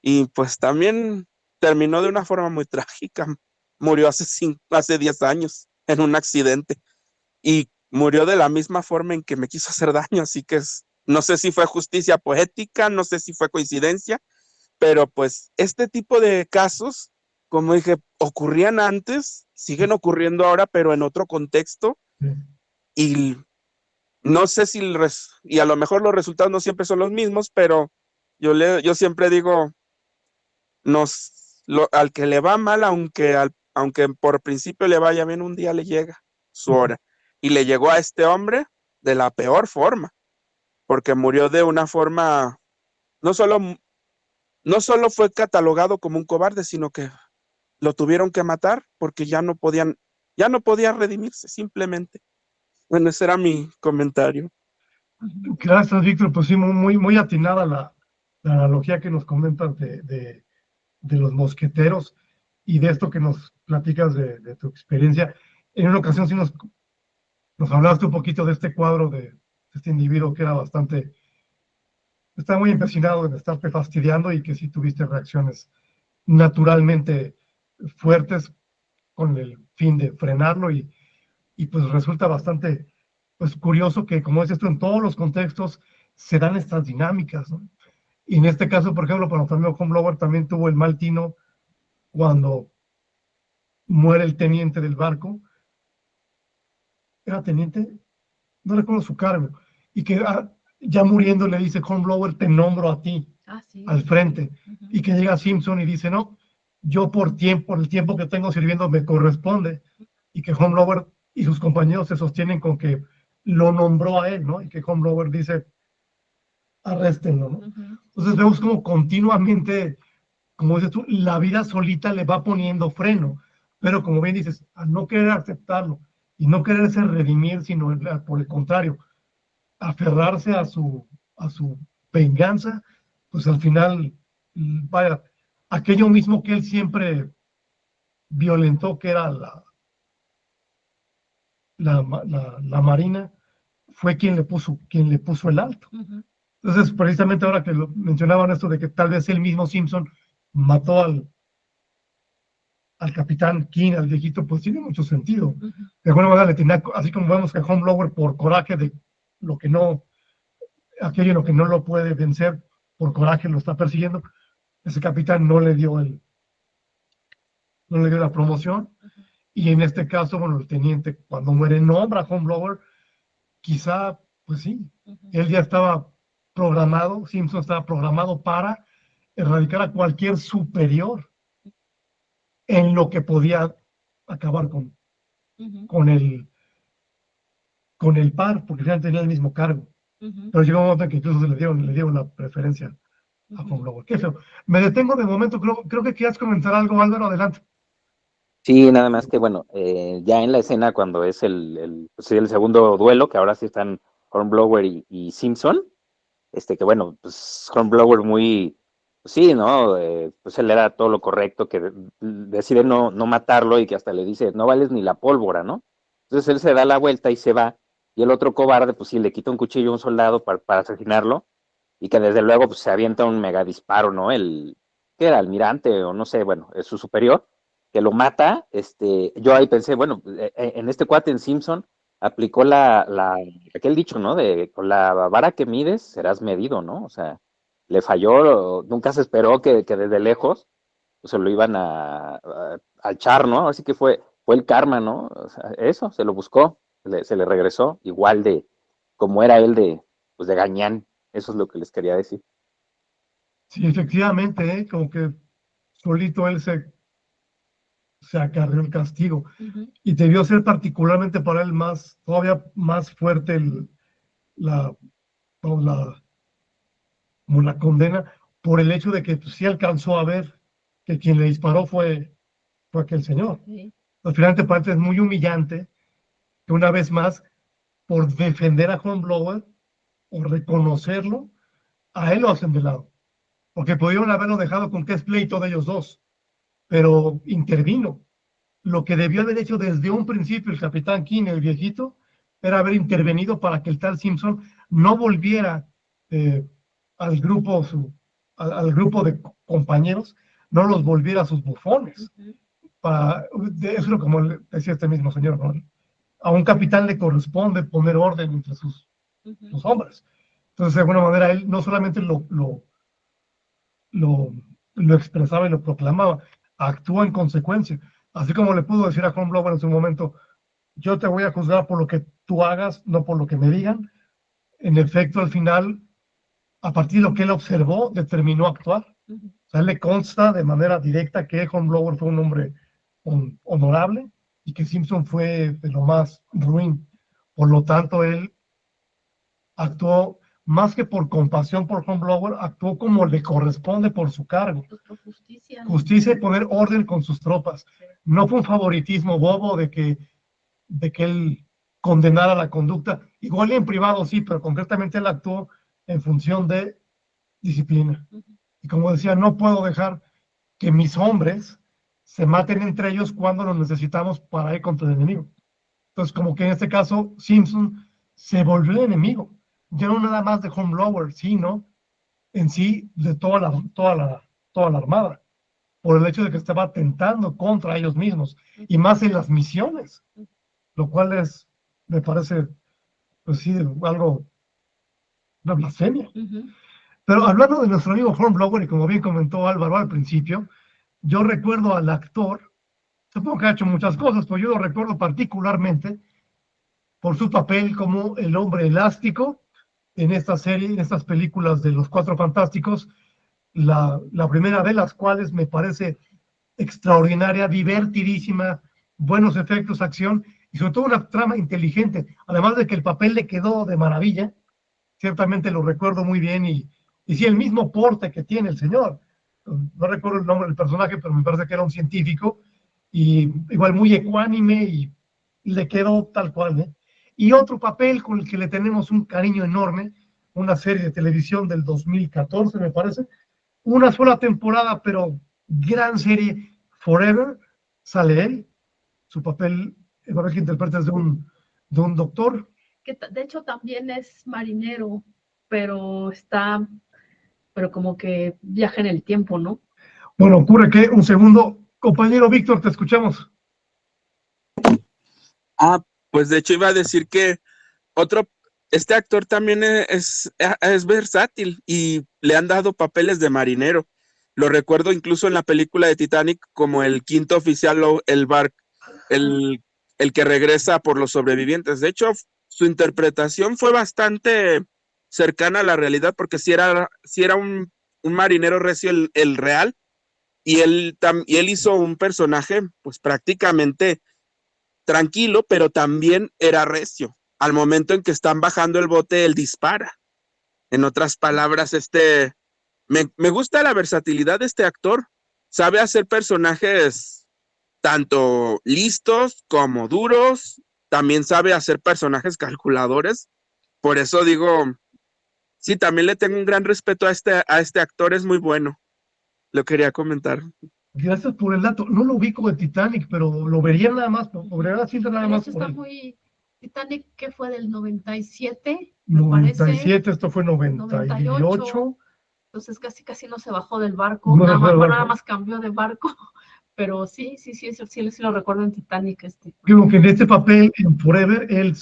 y pues también terminó de una forma muy trágica. Murió hace 10 años en un accidente, y murió de la misma forma en que me quiso hacer daño, así que no sé si fue justicia poética, no sé si fue coincidencia, pero pues este tipo de casos, como dije, ocurrían antes, siguen ocurriendo ahora, pero en otro contexto, y no sé si y a lo mejor los resultados no siempre son los mismos, pero yo siempre digo, al que le va mal, aunque por principio le vaya bien, un día le llega su hora. Y le llegó a este hombre de la peor forma, porque murió de una forma, no solo, no solo fue catalogado como un cobarde, sino que lo tuvieron que matar porque ya no podía redimirse, simplemente. Bueno, ese era mi comentario. Gracias, Víctor. Pues sí, muy atinada la analogía que nos comentas de los mosqueteros y de esto que nos platicas de tu experiencia. En una ocasión sí nos hablaste un poquito de este cuadro de este individuo que estaba muy empecinado en estarte fastidiando y que sí tuviste reacciones naturalmente fuertes con el fin de frenarlo y pues resulta bastante pues curioso que, como dices tú, en todos los contextos se dan estas dinámicas, ¿no? Y en este caso, por ejemplo, para nuestro amigo Hornblower también tuvo el mal tino cuando muere el teniente del barco. ¿Era teniente? No recuerdo su cargo. Y que ya muriendo le dice Hornblower, te nombro a ti al frente. Y que llega Simpson y dice, no, yo por el tiempo que tengo sirviendo me corresponde. Y que Hornblower y sus compañeros se sostienen con que lo nombró a él, ¿no? Y que Hornblower dice, arréstenlo, ¿no? Entonces vemos como continuamente, como dices tú, la vida solita le va poniendo freno, pero como bien dices, al no querer aceptarlo y no quererse redimir, sino por el contrario, aferrarse a su venganza, pues al final, vaya, aquello mismo que él siempre violentó, que era la Marina, fue quien le puso el alto. Entonces, precisamente ahora que lo mencionaban esto de que tal vez el mismo Simpson mató al capitán King, al viejito, pues tiene mucho sentido. De alguna manera le tenía, así como vemos que Hornblower por coraje de lo que no, aquello en lo que no lo puede vencer, por coraje lo está persiguiendo, ese capitán no le dio la promoción, y en este caso, bueno, el teniente cuando muere nombra a Hornblower, quizá, pues sí, él ya estaba programado, Simpson estaba programado para erradicar a cualquier superior en lo que podía acabar con el par, porque ya tenía el mismo cargo. Pero llegó un momento en que incluso le dieron la preferencia a Hornblower. Qué feo. Me detengo de momento, creo que quieras comentar algo, Álvaro, adelante. Sí, nada más que bueno, ya en la escena cuando es pues, el segundo duelo, que ahora sí están Hornblower y Simpson, que bueno, pues Hornblower muy, pues sí, ¿no? Pues él era todo lo correcto, que decide no matarlo y que hasta le dice, no vales ni la pólvora, ¿no? Entonces él se da la vuelta y se va, y el otro cobarde, pues sí, le quita un cuchillo a un soldado para asesinarlo, y que desde luego pues se avienta un mega disparo, ¿no? ¿Qué era? Almirante, o no sé, bueno, es su superior, que lo mata. Yo ahí pensé, bueno, en este cuate en Simpson aplicó aquel dicho, ¿no? De con la vara que mides serás medido, ¿no? O sea, le falló, nunca se esperó que desde lejos pues, se lo iban a echar, ¿no? Así que fue el karma, ¿no? O sea, eso, se lo buscó, se le regresó, igual de como era él pues de gañán. Eso es lo que les quería decir. Sí, efectivamente, como que solito él se acarreó el castigo. Y debió ser particularmente para él todavía más fuerte la, vamos, como la condena por el hecho de que pues, sí alcanzó a ver que quien le disparó fue aquel señor. Sí. Al final te parece es muy humillante que una vez más, por defender a Hornblower o reconocerlo, a él lo hacen de lado. Porque pudieron haberlo dejado con que es pleito de ellos dos, pero intervino. Lo que debió haber hecho desde un principio el capitán King, el viejito, era haber intervenido para que el tal Simpson no volviera al grupo, al grupo de compañeros, no los volviera a sus bufones. Eso es como decía este mismo señor, ¿no? A un capitán le corresponde poner orden entre sus hombres. Entonces, de alguna manera, él no solamente lo expresaba y lo proclamaba, actúa en consecuencia. Así como le pudo decir a Hornblower en su momento, yo te voy a juzgar por lo que tú hagas, no por lo que me digan. En efecto, al final, a partir de lo que él observó, determinó actuar. O sea, él le consta de manera directa que Hornblower fue un hombre honorable y que Simpson fue de lo más ruin. Por lo tanto, él actuó más que por compasión por Hornblower, actuó como le corresponde por su cargo. Por justicia. Justicia y poner orden con sus tropas. No fue un favoritismo bobo de que él condenara la conducta. Igual y en privado sí, pero concretamente él actuó en función de disciplina. Y como decía, no puedo dejar que mis hombres se maten entre ellos cuando los necesitamos para ir contra el enemigo. Entonces, como que en este caso, Simpson se volvió el enemigo. Ya no nada más de Hornblower, sino en sí de toda la armada, por el hecho de que estaba atentando contra ellos mismos, y más en las misiones, lo cual me parece, pues sí, algo, una blasfemia. Pero hablando de nuestro amigo Hornblower, y como bien comentó Álvaro al principio, yo recuerdo al actor, supongo que ha hecho muchas cosas, pero yo lo recuerdo particularmente por su papel como el hombre elástico en esta serie, en estas películas de los Cuatro Fantásticos, la primera de las cuales me parece extraordinaria, divertidísima, buenos efectos, acción y sobre todo una trama inteligente, además de que el papel le quedó de maravilla, ciertamente lo recuerdo muy bien y sí, el mismo porte que tiene el señor, no recuerdo el nombre del personaje, pero me parece que era un científico y igual muy ecuánime y le quedó tal cual, ¿eh? Y otro papel con el que le tenemos un cariño enorme, una serie de televisión del 2014, me parece, una sola temporada, pero gran serie, Forever, sale él, su papel, el papel que interpreta es de un doctor. Que de hecho también es marinero, pero como que viaja en el tiempo, ¿no? Bueno, ocurre que, un segundo, compañero Víctor, te escuchamos. Pues de hecho iba a decir que este actor también es versátil y le han dado papeles de marinero. Lo recuerdo incluso en la película de Titanic como el quinto oficial, el que regresa por los sobrevivientes. De hecho, su interpretación fue bastante cercana a la realidad porque sí era un marinero recio el real, y él hizo un personaje pues prácticamente tranquilo, pero también era recio. Al momento en que están bajando el bote, él dispara. En otras palabras, me gusta la versatilidad de este actor. Sabe hacer personajes tanto listos como duros. También sabe hacer personajes calculadores. Por eso digo, sí, también le tengo un gran respeto a este actor, es muy bueno. Lo quería comentar. Gracias por el dato. No lo ubico de Titanic, pero lo vería nada más, podría decir nada más por Está él. muy... Titanic, ¿qué fue? ¿Del 97? 97, esto fue 98. Entonces casi no se bajó del barco, No nada más cambió de barco, pero sí lo recuerdo en Titanic. Creo que en este papel, en Forever, él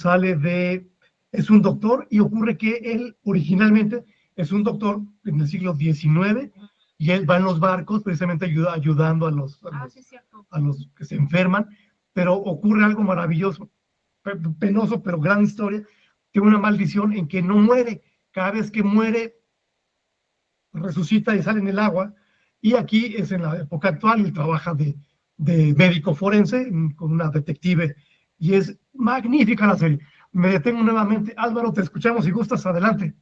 es un doctor, y ocurre que él originalmente es un doctor en el siglo XIX, y él va en los barcos precisamente ayudando a los que se enferman, pero ocurre algo maravilloso, penoso, pero gran historia. Tiene una maldición en que no muere. Cada vez que muere, resucita y sale en el agua, y aquí es en la época actual, y trabaja de médico forense con una detective, y es magnífica la serie. me detengo nuevamente. Álvaro, te escuchamos si gustas, adelante.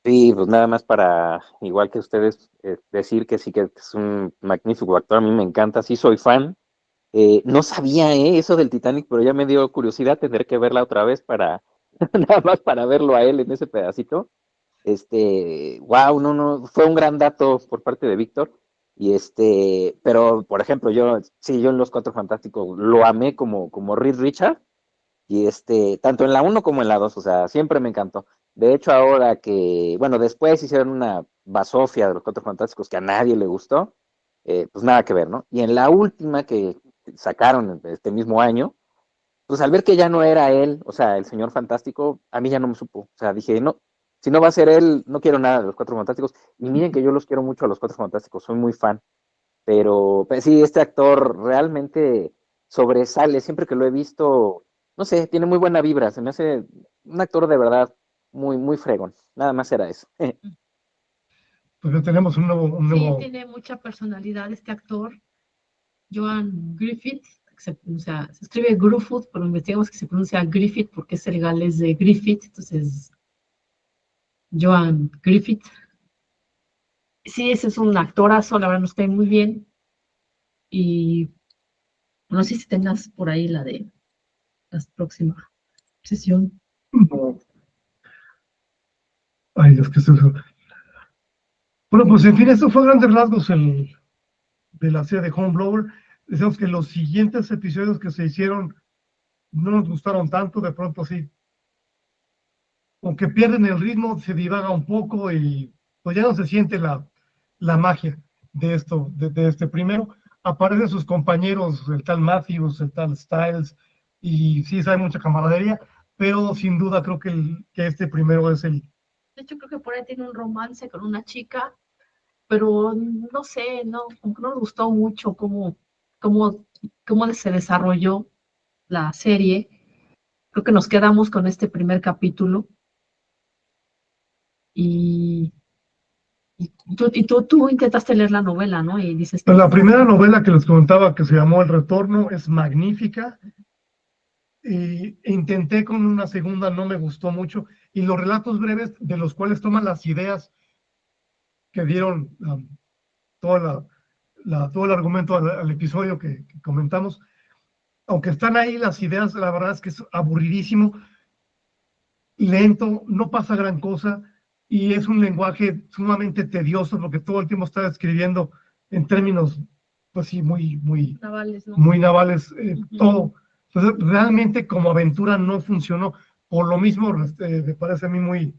Sí, pues nada más para, igual que ustedes, decir que sí que es un magnífico actor, a mí me encanta, sí soy fan. No sabía eso del Titanic, pero ya me dio curiosidad tener que verla otra vez para, nada más para verlo a él en ese pedacito. Wow, no, fue un gran dato por parte de Víctor. Pero por ejemplo, yo en Los Cuatro Fantásticos lo amé como Reed Richard, y tanto en la 1 como en la 2, o sea, siempre me encantó. De hecho, ahora que, bueno, después hicieron una basofia de Los Cuatro Fantásticos que a nadie le gustó, pues nada que ver, ¿no? Y en la última que sacaron este mismo año, pues al ver que ya no era él, o sea, el señor fantástico, a mí ya no me supo. O sea, dije, no, si no va a ser él, no quiero nada de los Cuatro Fantásticos. Y miren que yo los quiero mucho a los Cuatro Fantásticos, soy muy fan. Pero pues, sí, este actor realmente sobresale, siempre que lo he visto, no sé, tiene muy buena vibra, se me hace un actor de verdad muy, muy fregón. Nada más era eso. Pues ya tenemos un Sí, nuevo, tiene mucha personalidad este actor, Joan Griffith, se escribe Gruffud, pero investigamos que se pronuncia Griffith porque es el galés de Griffith, entonces Joan Griffith. Sí, ese es un actorazo, la verdad nos cae muy bien. Y no sé si tengas por ahí la de la próxima sesión. ay Dios, que se... Bueno, pues en fin, esto fue a grandes rasgos de la serie de Hornblower. Decimos que los siguientes episodios que se hicieron no nos gustaron tanto, de pronto sí, aunque pierden el ritmo, se divaga un poco y pues ya no se siente la magia de esto, de este primero. Aparecen sus compañeros, el tal Matthews, el tal Styles, y sí, hay mucha camaradería, pero sin duda creo que este primero es el... De hecho, creo que por ahí tiene un romance con una chica, pero no sé, no, como que no me gustó mucho cómo, cómo se desarrolló la serie. Creo que nos quedamos con este primer capítulo y, tú intentaste leer la novela, ¿no? Y dices que... La primera novela que les comentaba, que se llamó El Retorno, es magnífica. Intenté con una segunda, no me gustó mucho, y los relatos breves de los cuales toman las ideas que dieron todo el argumento al episodio que comentamos, aunque están ahí las ideas, la verdad es que es aburridísimo, lento, no pasa gran cosa, y es un lenguaje sumamente tedioso porque todo el tiempo está escribiendo en términos, pues sí, Navales, ¿no? muy navales, todo. Ujú. Entonces, realmente como aventura no funcionó. Por lo mismo, me parece a mí muy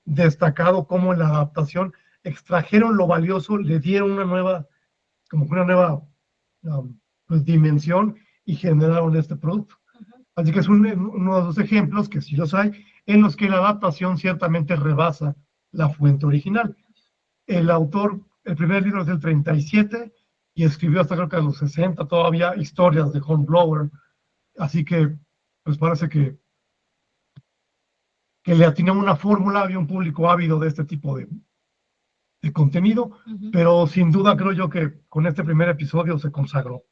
destacado cómo en la adaptación extrajeron lo valioso, le dieron como una nueva pues, dimensión y generaron este producto. Ujú. Así que es uno de los ejemplos, que sí los hay, en los que la adaptación ciertamente rebasa la fuente original. El autor, el primer libro es del 37 y escribió hasta creo que a los 60 todavía historias de Hornblower, así que pues parece que le atinó una fórmula, había un público ávido de este tipo de contenido, Ujú. pero sin duda creo yo que con este primer episodio se consagró.